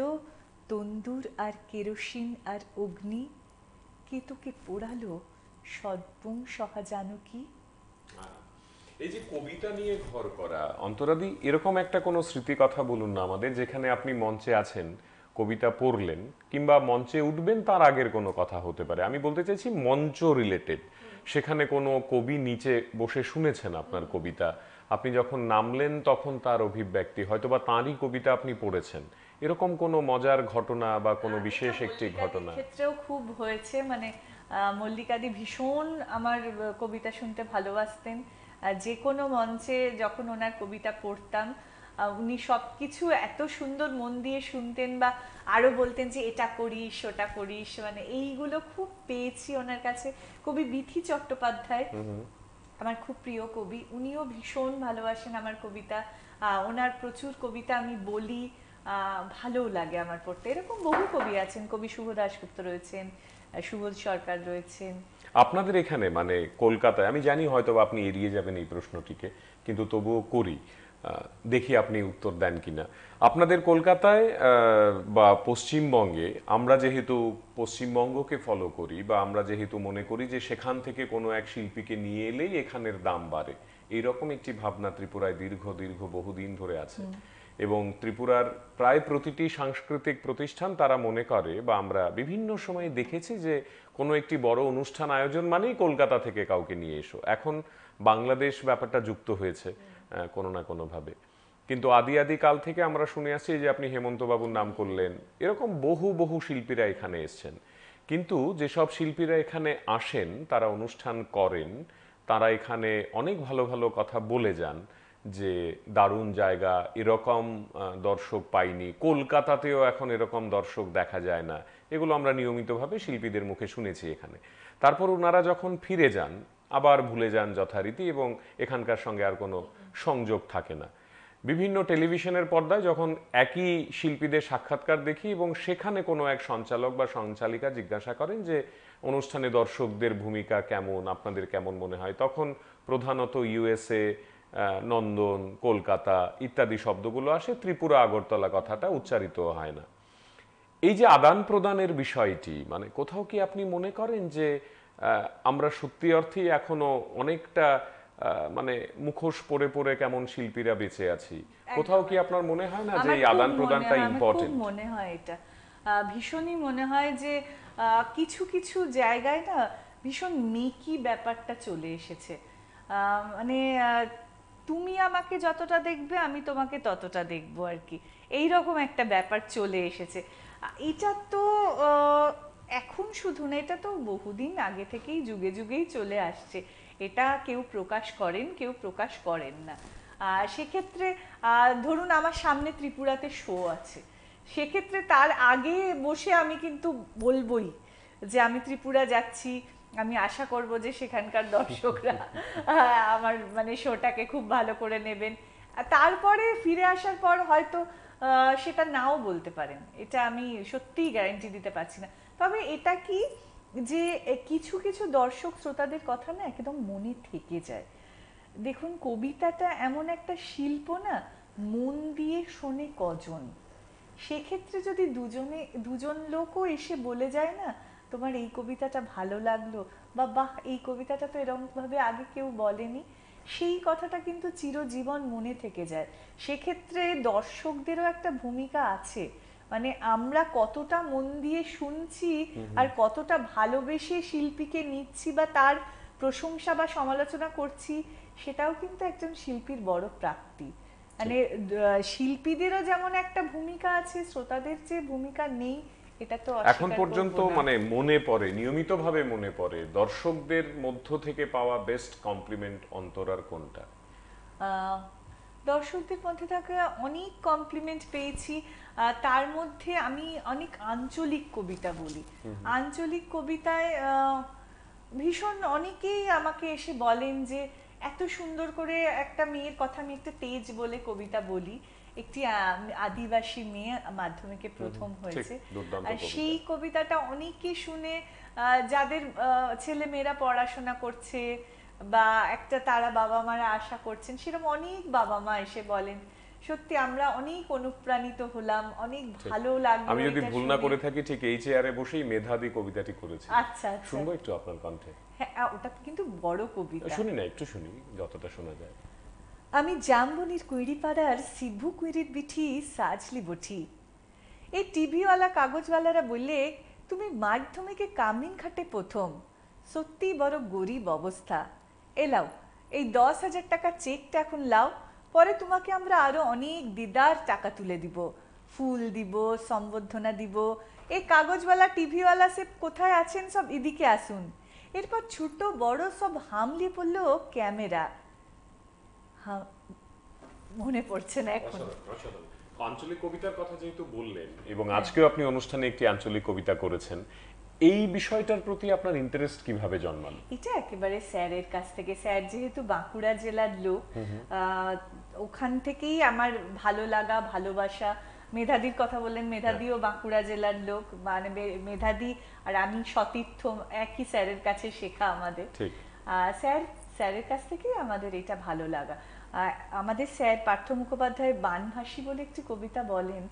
তন্দুর আর কেরোসিন আর অগ্নি, কেতকে পোড়ালো সদ্বং সহা জানকী। এই যে কবিতা নিয়ে ঘর করা, অন্তরাদি এরকম একটা কোনো স্মৃতি কথা বলুন না আমাদের, যেখানে আপনি মঞ্চে আছেন, কবিতা পড়লেন, কিংবা মঞ্চে উঠবেন তার আগের কোনো কথা হতে পারে। আমি বলতে চাইছি মঞ্চ রিলেটেড, সেখানে কোনো কবি নিচে বসে শুনেছেন আপনার কবিতা, আপনি যখন নামলেন তখন তার অভিব্যক্তি, হয়তোবা তাঁরই কবিতা আপনি পড়েছেন, এরকম কোনো মজার ঘটনা বা কোনো বিশেষ একটি ঘটনা? ক্ষেত্রেও খুব হয়েছে, মানে মল্লিকাদি ভীষণ আমার কবিতা শুনতে ভালোবাসতেন। যে কোনো মঞ্চে যখন ওনার কবিতা পড়তাম, উনি সবকিছু এত সুন্দর মন দিয়ে শুনতেন বা আরো বলতেন যে এটা করিস ওটা করিস, মানে এইগুলো খুব পেয়েছি ওনার কাছে। কবি বিথি চট্টোপাধ্যায় আমার খুব প্রিয় কবি, উনিও ভীষণ ভালোবাসেন আমার কবিতা। ওনার প্রচুর কবিতা আমি বলি, ভালোও লাগে আমার পড়তে। এরকম বহু কবি আছেন, কবি শুভ দাশগুপ্ত রয়েছেন, সুবোধ সরকার রয়েছেন। আপনাদের এখানে মানে কলকাতায়, আমি জানি হয়তো বা আপনি এড়িয়ে যাবেন এই প্রশ্নটিকে, কিন্তু তবুও করি, দেখি আপনি উত্তর দেন কিনা। আপনাদের কলকাতায় বা পশ্চিমবঙ্গে, আমরা যেহেতু পশ্চিমবঙ্গকে ফলো করি বা আমরা যেহেতু মনে করি যে সেখান থেকে কোনো এক শিল্পীকে নিয়ে এলেই এখানের দাম বাড়ে, এইরকম একটি ভাবনা ত্রিপুরায় দীর্ঘ দীর্ঘ বহুদিন ধরে আছে। এবং ত্রিপুরার প্রায় প্রতিটি সাংস্কৃতিক প্রতিষ্ঠান তারা মনে করে, বা আমরা বিভিন্ন সময় দেখেছি যে কোনো একটি বড় অনুষ্ঠান আয়োজন মানেই কলকাতা থেকে কাউকে নিয়ে এসো। এখন বাংলাদেশ ব্যাপারটা যুক্ত হয়েছে কোনো না কোনোভাবে, কিন্তু আদি কাল থেকে আমরা শুনে আসছি যে আপনি হেমন্ত বাবুর নাম করলেন, এরকম বহু বহু শিল্পীরা এখানে এসছেন। কিন্তু যেসব শিল্পীরা এখানে আসেন, তারা অনুষ্ঠান করেন, তারা এখানে অনেক ভালো ভালো কথা বলে যান যে দারুণ জায়গা, এরকম দর্শক পাইনি, কলকাতাতেও এখন এরকম দর্শক দেখা যায় না, এগুলো আমরা নিয়মিতভাবে শিল্পীদের মুখে শুনেছি এখানে। তারপর ওনারা যখন ফিরে যান আবার ভুলে যান যথারীতি, এবং এখানকার সঙ্গে আর কোনো সংযোগ থাকে না। বিভিন্ন টেলিভিশনের পর্দায় যখন একই শিল্পীদের সাক্ষাৎকার দেখি এবং সেখানে কোনো এক সঞ্চালক বা সঞ্চালিকা জিজ্ঞাসা করেন যে অনুষ্ঠানে দর্শকদের ভূমিকা কেমন, আপনাদের কেমন মনে হয়, তখন প্রধানত ইউএসএ, নন্দন, কলকাতা ইত্যাদি শব্দগুলো আসে, ত্রিপুরা আগরতলা কথাটা উচ্চারিত হয় না। এই যে আদান প্রদানের বিষয়টি, মানে কোথাও কি আপনি মনে করেন যে আমরা সত্যি অর্থেই এখনো অনেকটা মানে মুখোশ পরে পরে কেমন শিল্পীরা বেঁচে আছি? কোথাও কি আপনার মনে হয় না যে এই আদান প্রদানটা ইম্পর্টেন্ট? মনে হয় এটা ভীষণই মনে হয় যে কিছু কিছু জায়গায় না ভীষণ মেকি ব্যাপারটা চলে এসেছে। মানে তুমি আমাকে যতটা দেখবে আমি তোমাকে ততটা দেখবো আর কি, এইরকম একটা ব্যাপার চলে এসেছে। এটা তো এখন শুধু না, এটা তো বহুদিন আগে থেকেই যুগে যুগেই চলে আসছে। এটা কেউ প্রকাশ করেন, কেউ প্রকাশ করেন না। সেক্ষেত্রে ধরুন আমার সামনে ত্রিপুরাতে শো আছে, সেক্ষেত্রে তার আগে বসে আমি কিন্তু বলবোই যে আমি ত্রিপুরা যাচ্ছি, আমি আশা করব যে সেখানকার দর্শকরা আমার মানে শোটাকে খুব ভালো করে নেবেন। তারপরে ফিরে আসার পর হয়তো সেটা নাও বলতে পারেন, এটা আমি সত্যিই গ্যারান্টি দিতে পারছি না। তবে এটা কি যে কিছু কিছু দর্শক শ্রোতাদের কথা না একদম মনে থেকে যায়। দেখুন কবিতাটা এমন একটা শিল্প না, মন দিয়ে শোনে কজন। সেক্ষেত্রে যদি দুজন লোকও এসে বলে যায় না তোমার এই কবিতাটা ভালো লাগলো, বা বাহ এই কবিতাটা তো এরকম ভাবে আগে কেউ বলেনি, সেই কথাটা কিন্তু চিরজীবন মনে থেকে যায়। সেক্ষেত্রে দর্শকদেরও একটা ভূমিকা আছে, মানে আমরা কতটা মন দিয়ে শুনছি আর কতটা ভালোবেসে শিল্পীকে নিচ্ছি বা তার প্রশংসা বা সমালোচনা করছি, সেটাও কিন্তু একজন শিল্পীর বড় প্রাপ্তি। মানে শিল্পীদেরও যেমন একটা ভূমিকা আছে, শ্রোতাদের যে ভূমিকা নেই এটা তো এখন পর্যন্ত মানে মনে পড়ে, নিয়মিতভাবে মনে পড়ে দর্শকদের মধ্য থেকে পাওয়া বেস্ট কমপ্লিমেন্ট অন্তরার কোনটা? দর্শকদের মধ্যে থেকে অনেক কমপ্লিমেন্ট পেয়েছি। তার মধ্যে আমি অনেক আঞ্চলিক কবিতা বলি, আঞ্চলিক কবিতায় ভীষণ অনেকেই আমাকে এসে বলেন যে এত সুন্দর করে একটা মেয়ের কথা, আমি একটা তেজ বলে কবিতা বলি, একটি আদিবাসী মেয়ে মাধ্যমিকে প্রথম হয়েছে, আর সেই কবিতাটা অনেকে শুনে যাদের ছেলে মেয়েরা পড়াশোনা করছে বা একটা তারা বাবা মারা আশা করছেন, সেরকম অনেক বাবা মা এসে বলেন সত্যি আমরা অনেক অনুপ্রাণিত হলাম, অনেক ভালো লাগলো। আমি যদি ভুল না করে থাকি ঠিক এই চেয়ারে বসেই মেধাবী কবিতাটি করেছি। আচ্ছা শুনবো একটু আপনার কণ্ঠে? হ্যাঁ, ওটা কিন্তু বড় কবিতা, শুনি না, একটু শুনি যতটা শোনা যায়। আমি জামবনির কুইড়িপাড়ার সিভু কুইড়ির বিঠি সাজলি বঠি। এই টিভিওয়ালা কাগজওয়ালারা বললে তুমি মাধ্যমিকে কামিন খাটে প্রথম, সত্যি বড় গরিব অবস্থা। এলাও এই 10,000 টাকা চেকটা এখন লাও, পরে তোমাকে আমরা আরো অনেক দিদার টাকা তুলে দিব, ফুল দিব, সম্বর্ধনা দিব। এই কাগজওয়ালা টিভিওয়ালা সে কোথায় আছেন সব এদিকে আসুন। এরপর ছোট বড় সব হামলে পড়লো ক্যামেরা। মনে পড়ছে না এখন। আঞ্চলিক কবিতার কথা যেহেতু বললেন এবং আজকেও আপনি অনুষ্ঠানে একটি আঞ্চলিক কবিতা করেছেন, এই বিষয়টার প্রতি আপনার ইন্টারেস্ট কিভাবে জন্মালো? এটা একেবারে স্যারের কাছ থেকে। স্যার যেহেতু বাঁকুড়া জেলার লোক, ওখান থেকেই আমার ভালো লাগা, ভালোবাসা। মেধাদির কথা বললেন, মেধাদিও বাঁকুড়া জেলার লোক, মানে মেধাদি আর আমি সতীর্থ, একই স্যারের কাছে শেখা আমাদের। ঠিক। স্যারের কাছ থেকেই আমাদের এটা ভালো লাগা। আমাদের স্যার পার্থ মুখোপাধ্যায় বানভাসী বলে একটি কবিতা বলেন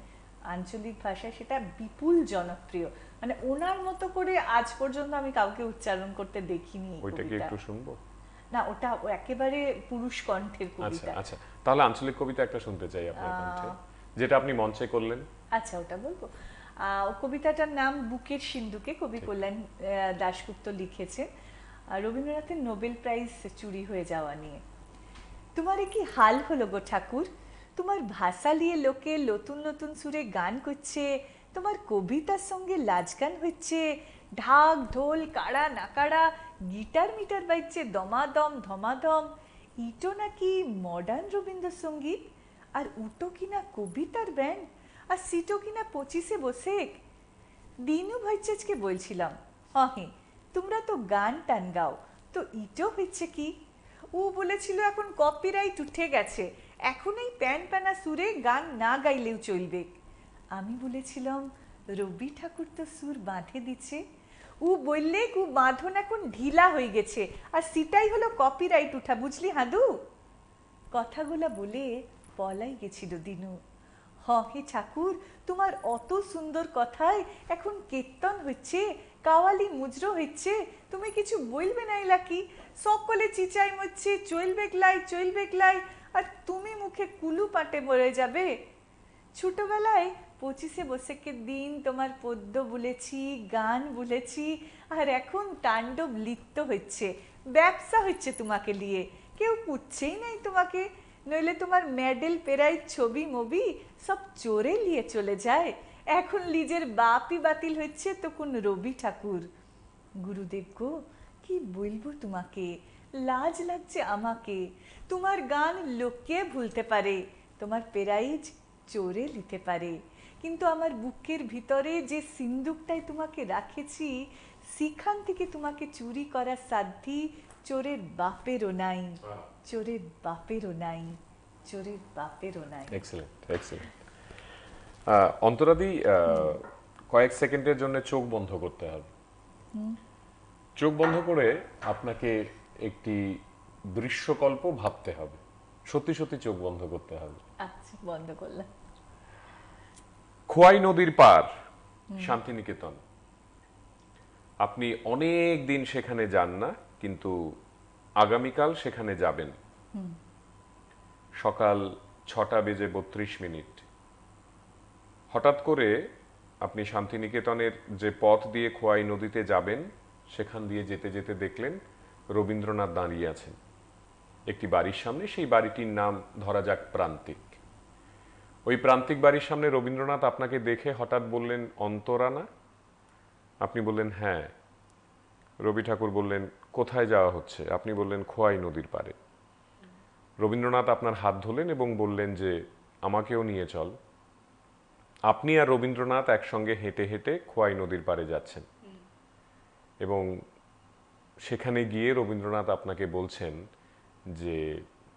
আঞ্চলিক ভাষায়, সেটা বিপুল জনপ্রিয়। মানে ওনার মতো করে আজ পর্যন্ত আমি কাউকে উচ্চারণ করতে দেখিনি এই ওইটা কি কবিতা। একটু শুনবো? না, ওটা একেবারে পুরুষ কণ্ঠের আচ্ছা কবিতা। আচ্ছা, তাহলে আঞ্চলিক কবিতা একটা শুনতে চাই আপনার কণ্ঠে, যেটা আপনি মঞ্চে করলেন। আচ্ছা, ওটা বলবো। ও কবিতাটার নাম বুকের সিন্ধুকে, কবি কল্যাণ দাশগুপ্ত লিখেছেন, রবীন্দ্রনাথের নোবেল প্রাইজ চুরি হয়ে যাওয়া নিয়ে। তোমার কি হাল হলো গো ঠাকুর, তোমার ভাষা নিয়ে লোকে নতুন নতুন সুরে গান করছে, তোমার কবিতার সঙ্গে লাজ গান হচ্ছে, ঢাক ঢোল কাড়া নাকাড়া গিটার মিটার বাজছে দমাদম ধমাদম। ইটো নাকি মডার্ন রবীন্দ্রসঙ্গীত, আর উটো কিনা কবিতার ব্যান্ড, আর সিটো কিনা 25-এ বসে। দিনু ভাইচেজকে বলছিলাম, হে তোমরা তো গান টান গাও, তো ইটো হচ্ছে কি? ও বলেছিল এখন কপিরাইট উঠে গেছে, এখন এই প্যান প্যানা সুরে গান না গাইলেও চলবে। আমি বলেছিলাম রবি ঠাকুর তো সুর বাঁধে দিচ্ছে। ও বললে ও বাঁধন এখন ঢিলা হয়ে গেছে, আর সেটাই হলো কপিরাইট উঠা, বুঝলি হাদু? কথাগুলা বলে পলাই গেছিল দিনু। হে ঠাকুর, তোমার অত সুন্দর কথায় এখন কীর্তন হচ্ছে, কাওয়ালি মুজরো হচ্ছে, তুমি কিছু বলবে না এলা কি? সকলে চিচাই মরছে চলবে গলাই, আর তুমি মুখে কুলু পাটে মরে যাবে। ছোটবেলায় 25-এ বৈশাখের দিন তোমার পদ্য বলেছি, গান বলেছি, আর এখন তাণ্ডব লিপ্ত হচ্ছে, ব্যবসা হচ্ছে তোমাকে নিয়ে। কেউ পুচ্ছেই নাই তোমাকে, নইলে তোমার মেডেল পেরাই ছবি মবি সব চোরে নিয়ে চলে যায়। এখন লিজের বাপই বাতিল হচ্ছে তো কোন রবি ঠাকুর। গুরুদেব গো, কি বলবো তোমাকে, লাজ লাগছে আমাকে। তোমার গান লোকে ভুলতে পারে, তোমার প্রাইজ চোরে নিতে পারে, কিন্তু আমার বুকের ভিতরে যে সিন্দুকটাই তোমাকে রাখেছি, সেখান থেকে তোমাকে চুরি করার সাধ্যি চোরের বাপেরও নাই, চোরের বাপেরও নাই, চোরের বাপেরও নাই। Excellent excellent. অন্তরাদি, কয়েক সেকেন্ডের জন্য চোখ বন্ধ করতে হবে। চোখ বন্ধ করে আপনাকে একটি দৃশ্যকল্প ভাবতে হবে, সত্যি সত্যি চোখ বন্ধ করতে হবে। আচ্ছা, বন্ধ করলাম। খোয়াই নদীর পার, শান্তিনিকেতন। আপনি অনেক দিন সেখানে যান না, কিন্তু আগামীকাল সেখানে যাবেন। সকাল 6:32। হঠাৎ করে আপনি শান্তিনিকেতনের যে পথ দিয়ে খোয়াই নদীতে যাবেন, সেখান দিয়ে যেতে যেতে দেখলেন রবীন্দ্রনাথ দাঁড়িয়ে আছেন একটি বাড়ির সামনে। সেই বাড়িটির নাম ধরা যাক প্রান্তিক। ওই প্রান্তিক বাড়ির সামনে রবীন্দ্রনাথ আপনাকে দেখে হঠাৎ বললেন, অন্তরা না? আপনি বললেন হ্যাঁ। রবি ঠাকুর বললেন, কোথায় যাওয়া হচ্ছে? আপনি বললেন খোয়াই নদীর পাড়ে। রবীন্দ্রনাথ আপনার হাত ধরলেন এবং বললেন যে আমাকেও নিয়ে চল। আপনি আর রবীন্দ্রনাথ একসঙ্গে হেঁটে হেঁটে খোয়াই নদীর পাড়ে যাচ্ছেন, এবং সেখানে গিয়ে রবীন্দ্রনাথ আপনাকে বলছেন যে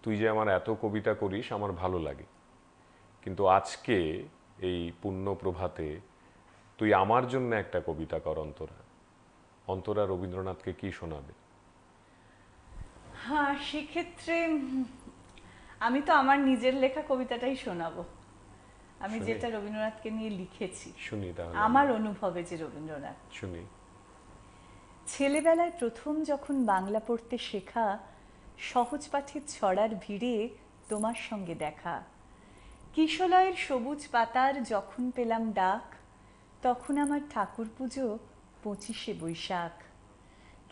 তুই যে আমার এত কবিতা করিস আমার ভালো লাগে, কিন্তু আজকে এই পুণ্য প্রভাতে তুই আমার জন্য একটা কবিতা কর অন্তরা। অন্তরা রবীন্দ্রনাথকে কি শোনাবে? হ্যাঁ, সেক্ষেত্রে আমি তো আমার নিজের লেখা কবিতাটাই শোনাবো, আমি যেটা রবীন্দ্রনাথকে নিয়ে লিখেছি। শুনি তাহলে। আমার অনুভবে যে রবীন্দ্রনাথ। শুনি। ছেলেবেলায় প্রথম যখন বাংলা পড়তে শেখা, সহজ পাঠের ছড়ার ভিড়ে তোমার সঙ্গে দেখা, কিশলয়ের সবুজ পাতার যখন পেলাম ডাক, তখন আমার ঠাকুর পুজো 25শে বৈশাখ।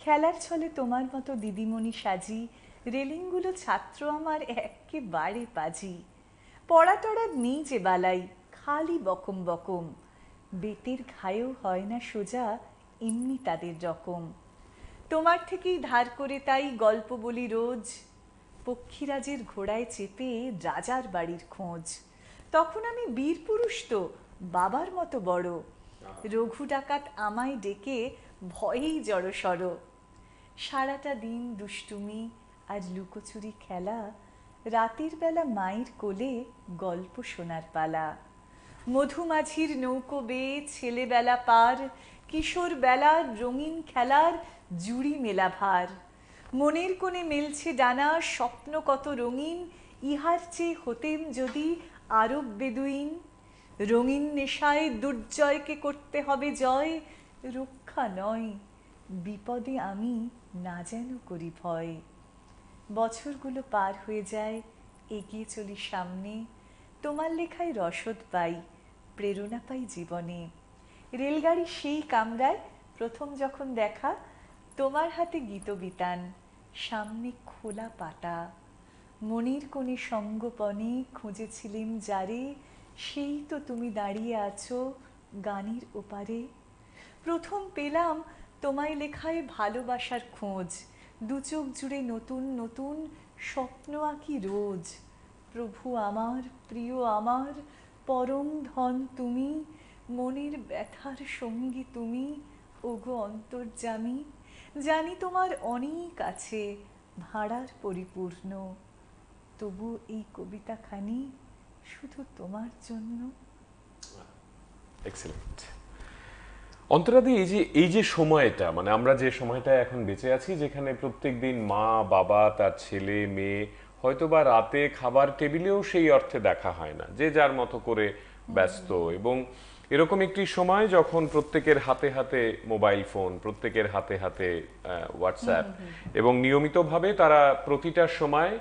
খেলার ছলে তোমার মতো দিদিমণি সাজি, রেলিংগুলো ছাত্র আমার একেবারে পাজি। পড়া টড়ার নেই যে বালাই, খালি বকম বকম, বেতের ঘায়েও হয় না সোজা, এমনি তাদের রকম। তোমার থেকেই ধার করে তাই গল্প বলি রোজ, পক্ষীরাজের ঘোড়ায় চেপে রাজার বাড়ির খোঁজ। তখন আমি বীর পুরুষ তো, বাবার মতো বড়। রঘু ডাকাত আমায় ডেকে ভয়েই জড়সড়। সারাটা দিন দুষ্টুমি আর লুকোচুরি খেলা, রাতের বেলা মায়ের কোলে গল্প শোনার পালা। মধুমাঝির নৌকো বেয়ে ছেলেবেলা পার, কিশোর বেলার রঙিন খেলার জুড়ি মেলা ভার। মনের কোণে মেলছে ডানা, স্বপ্ন কত রঙিন, ইহার চেয়ে হতেম যদি আরব বেদুইন। রঙিন নেশায় দুর্জয়কে করতে হবে জয়, রক্ষা নয় বিপদে আমি না যেন করি ভয়। বছরগুলো পার হয়ে যায়, এগিয়ে চলি সামনে, তোমার লেখায় রসদ পাই, প্রেরণা পাই জীবনে। রেলগাড়ি সেই কামরায় প্রথম যখন দেখা, তোমার হাতে গীতবিতান, সামনে খোলা পাতা। মনির কোণে সঙ্গপনে খুঁজেছিলেম যারে, সেই তো তুমি দাঁড়িয়ে আছো গানের ওপারে। প্রথম পেলাম তোমায় লেখায় ভালোবাসার খোঁজ, দু চোখ জুড়ে নতুন নতুন স্বপ্ন আঁকি রোজ। প্রভু আমার, প্রিয় আমার, পরম ধন তুমি, মনের ব্যথার সঙ্গী তুমি, ওগো অন্তর্যামী। জানি তোমার অনেক আছে ভাড়ার পরিপূর্ণ, তবু এই কবিতাখানি শুধু তোমার জন্য। এক্সেলেন্ট। অন্তরাদি, এই যে সময়টা, মানে আমরা যে সময়টায় এখন বেঁচে আছি, যেখানে প্রত্যেকদিন মা বাবা তার ছেলে মেয়ে হয়তোবা রাতে খাবার টেবিলেও সেই অর্থে দেখা হয় না, যে যার মতো করে ব্যস্ত, এবং এরকম একটি সময় যখন প্রত্যেকের হাতে হাতে মোবাইল ফোন, প্রত্যেকের হাতে হাতে হোয়াটসঅ্যাপ, এবং নিয়মিতভাবে তারা প্রতিটা সময়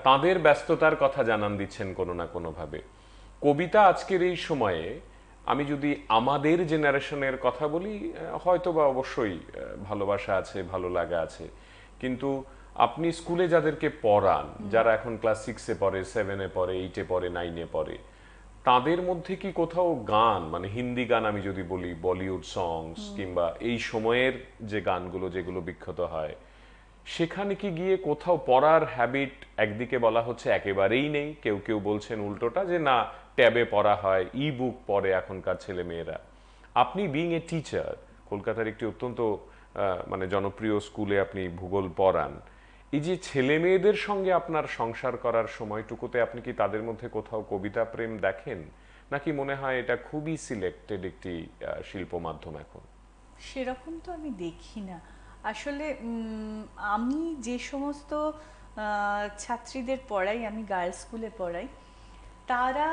তাদের ব্যস্ততার কথা জানান দিচ্ছেন কোনো না কোনোভাবে। কবিতা আজকের এই সময়ে, আমি যদি আমাদের জেনারেশনের কথা বলি, হয়তো বা অবশ্যই ভালোবাসা আছে, ভালো লাগা আছে, কিন্তু আপনি স্কুলে যাদেরকে পড়ান, যারা এখন ক্লাস 6-এ পড়ে, 7-এ পড়ে, 8-এ পড়ে, 9-এ পড়ে, তাদের মধ্যে কি কোথাও গান, মানে হিন্দি গান আমি যদি বলি, বলিউড সংস, কিংবা এই সময়ের যে গানগুলো যেগুলো বিখ্যাত হয়, সেখানে কি গিয়ে কোথাও পড়ার হ্যাবিট একদিকে বলা হচ্ছে একেবারেই নেই, কেউ কেউ বলছেন উল্টোটা, যে না, ট্যাবে পড়া হয়, ই বুক পড়ে এখনকার ছেলে মেয়েরা। আপনি বিইং এ টিচার, কলকাতার একটি অত্যন্ত মানে জনপ্রিয় স্কুলে আপনি ভূগোল পড়ান, এই যে ছেলে মেয়েদের সঙ্গে আপনার সংসার করার সময়টুকুতে আপনি কি তাদের মধ্যে কোথাও কবিতা প্রেম দেখেন, নাকি মনে হয় এটা খুবই সিলেক্টেড একটি শিল্প মাধ্যম এখন? সেরকম তো আমি দেখি না আসলে। আমি যে সমস্ত ছাত্রীদের পড়াই, আমি গার্লস স্কুলে পড়াই, তারা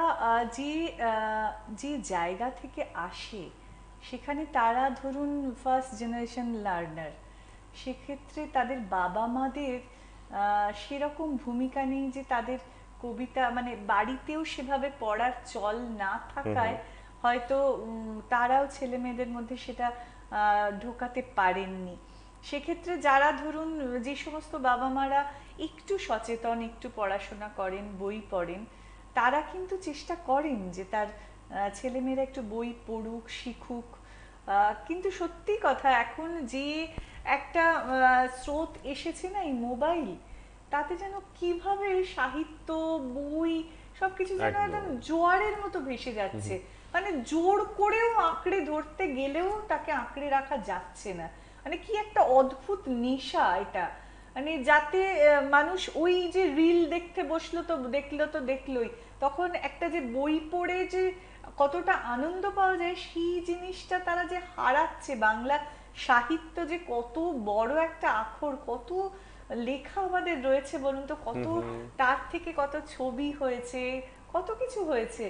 যে জায়গা থেকে আসে, সেখানে তারা ধরুন ফার্স্ট জেনারেশন লার্নার, সেক্ষেত্রে তাদের বাবা মাদের সেরকম ভূমিকা নেই যে তাদের কবিতা, মানে বাড়িতেও সেভাবে পড়ার চল না থাকায় হয়তো তারাও ছেলে মেয়েদের মধ্যে সেটা ঢোকাতে পারেননি। সেক্ষেত্রে যারা ধরুন, যে সমস্ত বাবা মারা একটু সচেতন, একটু পড়াশোনা করেন, বই পড়েন, তারা কিন্তু চেষ্টা করেন যে তার ছেলেমেয়েরা একটু বই পড়ুক, শিখুক। কিন্তু সত্যি কথা, এখন যে একটা স্রোত এসেছে না এই মোবাইল, তাতে যেন কিভাবে সাহিত্য, বই সবকিছু যেন একদম জোয়ারের মতো ভেসে যাচ্ছে। মানে জোর করেও আঁকড়ে ধরতে গেলেও তাকে আঁকড়ে রাখা যাচ্ছে না। মানে কি একটা অদ্ভুত নেশা এটা, মানে যাতে মানুষ ওই যে রিল দেখতে বসলো তো দেখলোই, তখন একটা যে বই পড়ে যে কতটা আনন্দ পাওয়া যায়, সেই জিনিসটা তারা যে হারাচ্ছে। বাংলা সাহিত্য যে কত বড় একটা আখর, কত লেখা আমাদের রয়েছে বলুন তো, কত তার থেকে কত ছবি হয়েছে, কত কিছু হয়েছে,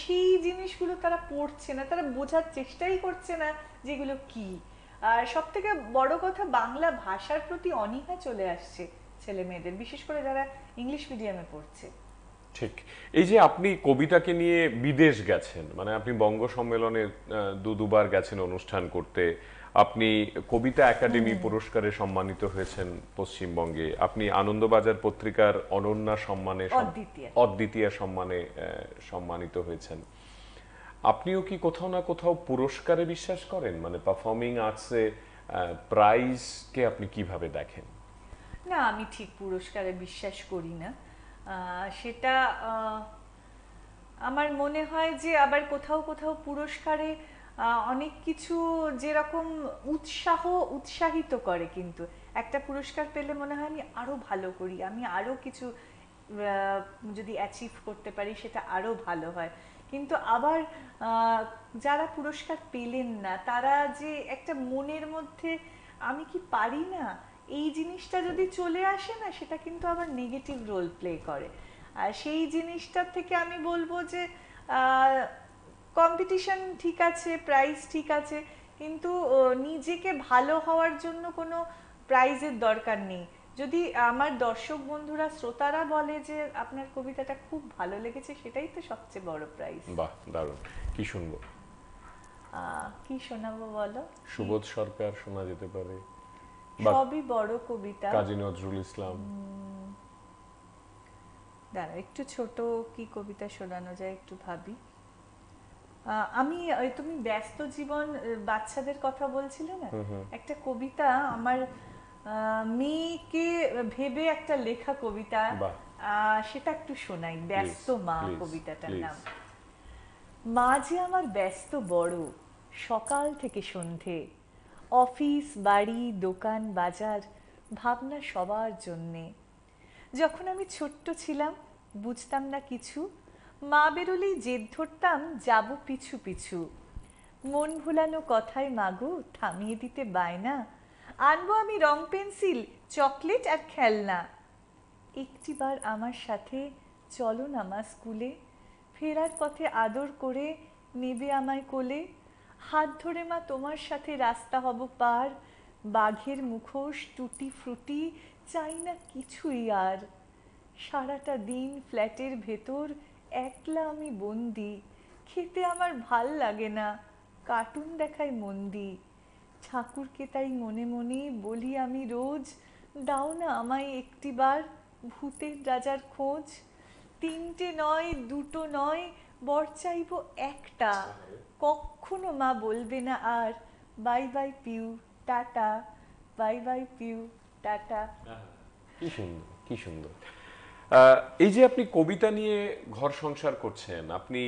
সেই জিনিসগুলো তারা পড়ছে না, তারা বোঝার চেষ্টাই করছে না যেগুলো কি। আর সব থেকে বড় কথা, বাংলা ভাষার প্রতি অনীহা চলে আসছে ছেলে মেয়েদের, বিশেষ করে যারা ইংলিশ মিডিয়ামে পড়ছে। ঠিক। এই যে আপনি কবিতাকে নিয়ে বিদেশ গেছেন, মানে আপনি বঙ্গ সম্মেলনে দুবার গেছেন অনুষ্ঠান করতে, আপনি কবিতা একাডেমি পুরস্কারে সম্মানিত হয়েছেন পশ্চিমবঙ্গে, আপনি আনন্দবাজার পত্রিকার অনন্যা সম্মানে, অদ্বিতীয়া সম্মানে সম্মানিত হয়েছেন। আপনিও কি কোথাও না কোথাও পুরস্কারে বিশ্বাস করেন? মানে পারফর্মিং আর্টসে প্রাইজকে আপনি কিভাবে দেখেন? না, আমি ঠিক পুরস্কারে বিশ্বাস করি না। সেটা আমার মনে হয় যে আবার কোথাও কোথাও পুরস্কারে অনেক কিছু যেরকম উৎসাহিত করে, কিন্তু একটা পুরস্কার পেলে মনে হয় আমি আরো ভালো করি, আমি আরো কিছু যদি অ্যাচিভ করতে পারি সেটা আরো ভালো হয়। কিন্তু আবার যারা পুরস্কার পেলেন না তারা যে একটা মনের মধ্যে আমি কি পারি না এই জিনিসটা যদি চলে আসে না, সেটা কিন্তু আবার নেগেটিভ রোল প্লে করে। আর সেই জিনিসটার থেকে আমি বলবো যে কম্পিটিশন ঠিক আছে, প্রাইজ ঠিক আছে, কিন্তু নিজেকে ভালো হওয়ার জন্য কোনো প্রাইজের দরকার নেই। যদি আমার দর্শক বন্ধুরা, শ্রোতারা বলে যে আপনার কবিতাটা খুব ভালো লেগেছে, সেটাই তো সবচেয়ে বড় প্রাইজ। বাহ, দারুণ। কি শুনবো? কি শোনাবো বলো? সুবোধ সরকার শোনা যেতে পারে, বা সবই বড় কবিতা। কাজী নজরুল ইসলাম। দাঁড়া, একটু ছোট কি কবিতা শোনানো যায় একটু ভাবি। আমি তুমি ব্যস্ত জীবন, বাচ্চাদের কথা বলছিলে না, একটা কবিতা আমার মেয়েকে ভেবে একটা লেখা কবিতা, বাহ, সেটা একটু শোনাই। ব্যস্ত মা প্লিজ, কবিতাটার প্লিজ। নাম। মা যে আমার ব্যস্ত বড়, সকাল থেকে সন্ধে, অফিস বাড়ি দোকান বাজার, ভাবনা সবার জন্যে। যখন আমি ছোট্ট ছিলাম, বুঝতাম না কিছু, মা বেরোলেই জেদ ধরতাম যাব পিছু পিছু। মন ভুলানো কথায় মাগো থামিয়ে দিতে বায়না, আনবো আমি রং পেন্সিল চকলেট আর খেলনা। একটিবার আমার সাথে চলো না মা স্কুলে, ফেরার পথে আদর করে নেবে আমায় কোলে। হাত ধরে মা তোমার সাথে রাস্তা হব পার, বাঘের মুখোশ টুটি ফ্রুটি চাই না কিছুই আর। সারাটা দিন ফ্ল্যাটের ভেতর একলা আমি বন্দি, খেতে আমার ভাল লাগে না, কার্টুন দেখায় মন্দি। ঠাকুরকে তাই মনে মনে বলি আমি রোজ, দাও না আমায় একটিবার ভূতের রাজার খোঁজ। তিনটে নয় দুটো নয়, বর চাইবো একটা, কখনো মা বলবে না আর bye bye Piu tata, bye bye Piu tata. কি সুন্দর, কি সুন্দর। এই যে আপনি কবিতা নিয়ে ঘর সংসার করছেন, আপনি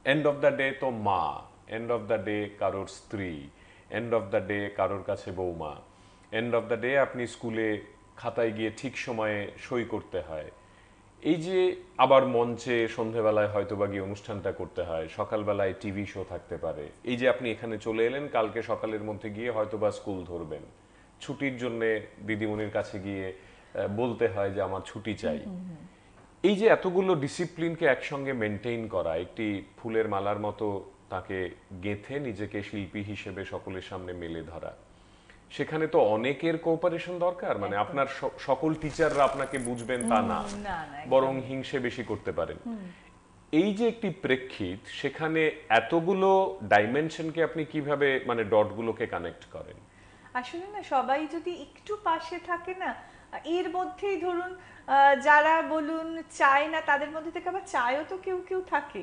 এন্ড অফ দ্য ডে তো মা, এন্ড অফ দ্য ডে কারোর স্ত্রী, এন্ড অফ দ্য ডে কারোর কাছে বৌমা, এন্ড অফ দ্য ডে আপনি স্কুলে খাতায় গিয়ে ঠিক সময়ে সই করতে হয়। এই যে আবার মঞ্চে সন্ধেবেলায় হয়তো বা গিয়ে অনুষ্ঠানটা করতে হয়, সকালবেলায় টিভি শো থাকতে পারে, এই যে আপনি এখানে চলে এলেন, কালকে সকালের মধ্যে গিয়ে হয়তো বা স্কুল ধরবেন, ছুটির জন্যে দিদিমণির কাছে গিয়ে বলতে হয় যে আমার ছুটি চাই। এই যে এতগুলো ডিসিপ্লিনকে একসঙ্গে মেনটেইন করা, একটি ফুলের মালার মতো তাকে গেঁথে নিজেকে শিল্পী হিসেবে সকলের সামনে মেলে ধরা, সেখানে তো অনেকের কোঅপারেশন দরকার। মানে আপনার সকল টিচাররা আপনাকে বুঝবেন তা না, না না, বরং হিংসে বেশি করতে পারেন। এই যে একটি প্রেক্ষিত, সেখানে এতগুলো ডাইমেনশনকে আপনি কিভাবে মানে ডটগুলোকে কানেক্ট করেন? আসলে না, সবাই যদি একটু পাশে থাকে না, এর মধ্যেই ধরুন যারা বলুন চায় না, তাদের মধ্যে থেকে আবার চায়ও তো কেউ কেউ থাকে।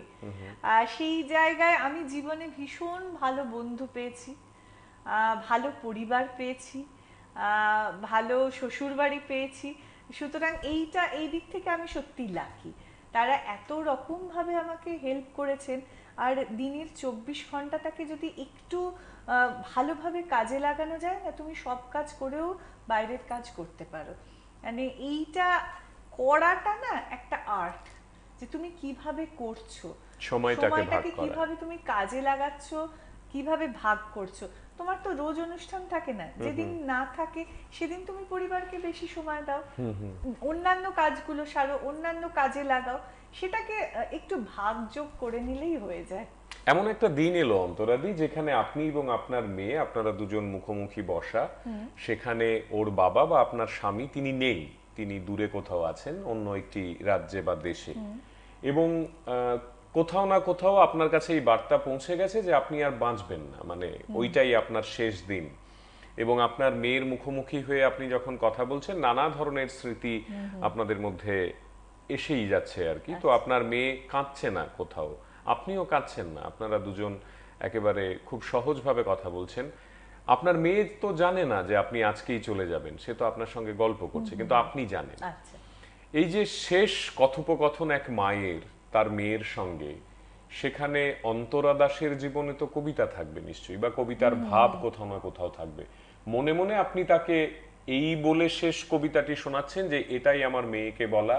সেই জায়গায় আমি জীবনে ভীষণ ভালো বন্ধু পেয়েছি, ভালো পরিবার পেয়েছি, ভালো শ্বশুর বাড়ি পেয়েছি। সুতরাং এই দিক থেকে আমি সত্যি লাকি। তারা এত রকম ভাবে আমাকে হেল্প করেছেন। আর দিনের 24 ঘন্টাটাকে যদি একটু ভালোভাবে কাজে লাগানো যায় না, তুমি সব কাজ করেও বাইরের কাজ করতে পারো। মানে এইটা করাটা না একটা আর্ট, যে তুমি কিভাবে করছো, সময়টাকে কিভাবে তুমি কাজে লাগাচ্ছ, কিভাবে ভাগ করছো। তোমার তো রোজ অনুষ্ঠান থাকে না, যেদিন না থাকে সেদিন তুমি পরিবারকে বেশি সময় দাও, অন্যান্য কাজগুলো সারো, অন্যান্য কাজে লাগাও, সেটাকে একটু ভাগযোগ করে নিলেই হয়ে যায়। এমন একটা দিন এলো অন্তরাদি, যেখানে আপনি এবং আপনার মেয়ে, আপনারা দুজন মুখোমুখি বসা, সেখানে ওর বাবা বা আপনার স্বামী তিনি নেই, তিনি দূরে কোথাও আছেন, অন্য একটি রাজ্যে বা দেশে, এবং কোথাও না কোথাও আপনার কাছে এই বার্তা পৌঁছে গেছে যে আপনি আর বাঁচবেন না, মানে ওইটাই আপনার শেষ দিন। এবং আপনার মেয়ের মুখোমুখি হয়ে আপনি যখন কথা বলছেন, নানা ধরনের স্মৃতি আপনাদের মধ্যে এসেই যাচ্ছে আর কি। তো আপনার মেয়ে কাঁদছে না কোথাও, আপনিও কাঁদছেন না, আপনারা দুজন একেবারে খুব সহজভাবে কথা বলছেন। আপনার মেয়ে তো জানে না যে আপনি আজকেই চলে যাবেন, সে তো আপনার সঙ্গে গল্প করছে, কিন্তু আপনি জানেন। আচ্ছা। এই যে শেষ কথোপকথন এক মায়ের তার মেয়ের সঙ্গে, সেখানে অন্তরা দাসের জীবনে তো কবিতা থাকবে নিশ্চয়ই, বা কবিতার ভাব কোথাও না কোথাও থাকবে। মনে মনে আপনি তাকে এই বলে শেষ কবিতাটি শোনাচ্ছেন যে এটাই আমার মেয়েকে বলা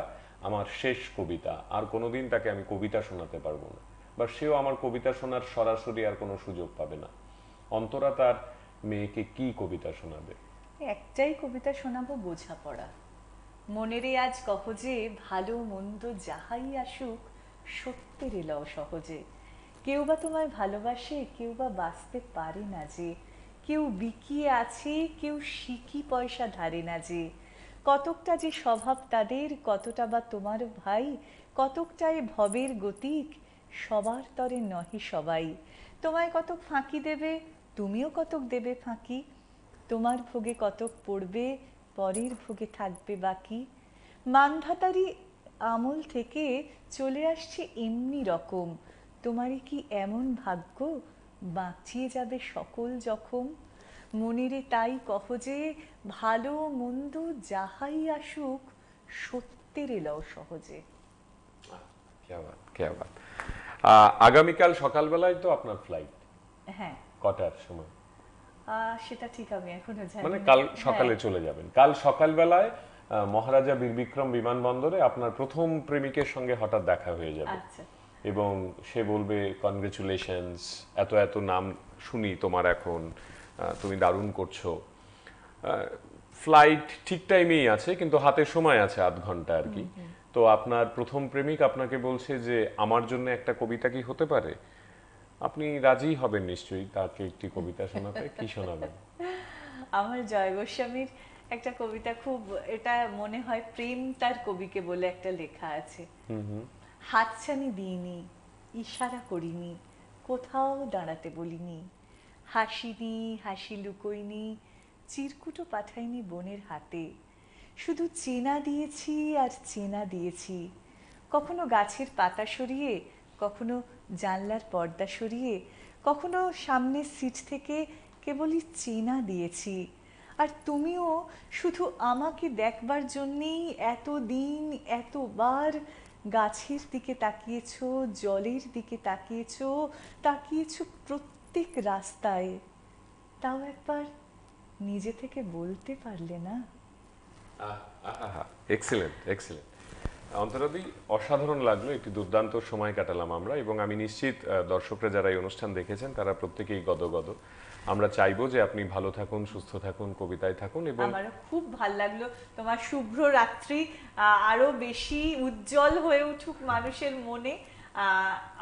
আমার শেষ কবিতা, আর কোনোদিন তাকে আমি কবিতা শোনাতে পারবো না, বা সেও আমার কবিতা শোনার সরাসরি আর কোনো সুযোগ পাবে না। অন্তরা তার মেয়েকে কি কবিতা শোনাবে? একটাই কবিতা শোনাবো, বোঝাপড়া। মনেরে আজ কহ যে ভালো মন্দ যাহাই আসুক সত্যের এলাও সহজে। কেউ বা তোমায় ভালোবাসে, কেউ বা বাঁচতে পারে না যে। কেউ বিকিয়ে আছে, কেউ সিকি পয়সা ধারে না যে। কতকটা যে স্বভাব তাদের, কতটা বা তোমার ভাই, কতকটা এ ভবের গতিক, সবার তরে নহে সবাই। তোমায় কতক ফাঁকি দেবে, তুমিও কতক দেবে ফাঁকি। তোমার ভোগে কতক পড়বে, পরের ভোগে থাকবে বাকি। মানধাতারি আমল থেকে চলে আসছে এমনি রকম। তোমারই কি এমন ভাগ্য, বাঁচিয়ে যাবে সকল জখম। মনিরে তাই কহ যে ভালো মন্দ যাহাই আসুক সত্যের এলাও সহজে। ক্যা বাত, ক্যা বাত। আগামীকাল সকালবেলায় তো আপনার ফ্লাইট, হ্যাঁ, কটার সময়? সেটা ঠিক আমি এখনো জানি মানে না। কাল সকালে হ্যাঁ, চলে যাবেন? কাল সকালবেলায় মহারাজা বীর বিক্রম বিমানবন্দরে আপনার প্রথম প্রেমিকের সঙ্গে হঠাৎ দেখা হয়ে যাবে, আচ্ছা। এবং সে বলবে কনগ্রেচুলেশনস, এত এত নাম শুনি তোমার এখন, তুমি দারুণ করছো। ফ্লাইট ঠিক টাইমেই আছে, কিন্তু হাতে সময় আছে আধ ঘন্টা আর কি। তো আপনার প্রথম প্রেমিক আপনাকে বলছে যে আমার জন্য একটা কবিতা কি হতে পারে? আপনি রাজি হবেন নিশ্চয়ই তাকে একটি কবিতা শোনাতে। কি শোনাবেন? আমার জয় গোস্বামীর একটা কবিতা খুব, এটা মনে হয় প্রেম তার কবিকে বলে একটা লেখা আছে। হাতছানি দিইনি, ইশারা করিনি, কোথাও দাঁড়াতে বলিনি, হাসিনি হাসি লুকোইনি, চিরকুটও পাঠাইনি বোনের হাতে। শুধু চেনা দিয়েছি আর চেনা দিয়েছি, কখনো গাছের পাতা সরিয়ে, কখনো জানলার পর্দা সরিয়ে, কখনো সামনের সিট থেকে কেবলই চেনা দিয়েছি। আর তুমিও শুধু আমাকে দেখবার জন্যেই এতদিন এতবার গাছের দিকে তাকিয়েছো, জলের দিকে তাকিয়েছো, তাকিয়েছো প্রত্যেক রাস্তায়। তাও একবার নিজে থেকে বলতে পারলে না? Excellent, excellent. অন্তরাদি, অসাধারণ লাগলো, একটি দুর্দান্ত সময় কাটালাম আমরা, এবং আমি নিশ্চিত দর্শকরা যারা এই অনুষ্ঠান দেখেছেন তারা প্রত্যেকেই গদগদ। আমরা চাইবো যে আপনি ভালো থাকুন, সুস্থ থাকুন, কবিতায় থাকুন, এবং আমারও খুব ভাল লাগলো। তোমার শুভ্র রাত্রি আরো বেশি উজ্জ্বল হয়ে উঠুক মানুষের মনে।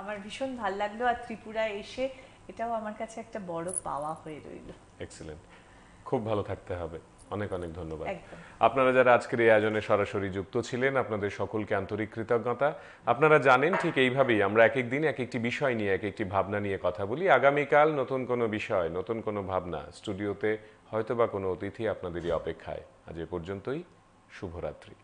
আমার ভীষণ ভাল লাগলো। আর ত্রিপুরায় এসে এটাও আমার কাছে একটা বড় পাওয়া হয়ে রইল। এক্সিলেন্ট। খুব ভালো থাকতে হবে। অনেক অনেক ধন্যবাদ। একদম। আপনারা যারা আজকের এই আয়োজনে সরাসরি যুক্ত ছিলেন, আপনাদের সকলকে আন্তরিক কৃতজ্ঞতা। আপনারা জানেন ঠিক এইভাবেই আমরা এক এক দিন এক একটি বিষয় নিয়ে, এক একটি ভাবনা নিয়ে কথা বলি। আগামীকাল নতুন কোনো বিষয়, নতুন কোনো ভাবনা, স্টুডিওতে হয়তোবা কোনো অতিথি আপনাদেরই অপেক্ষায়। আজ এ পর্যন্তই। শুভরাত্রি।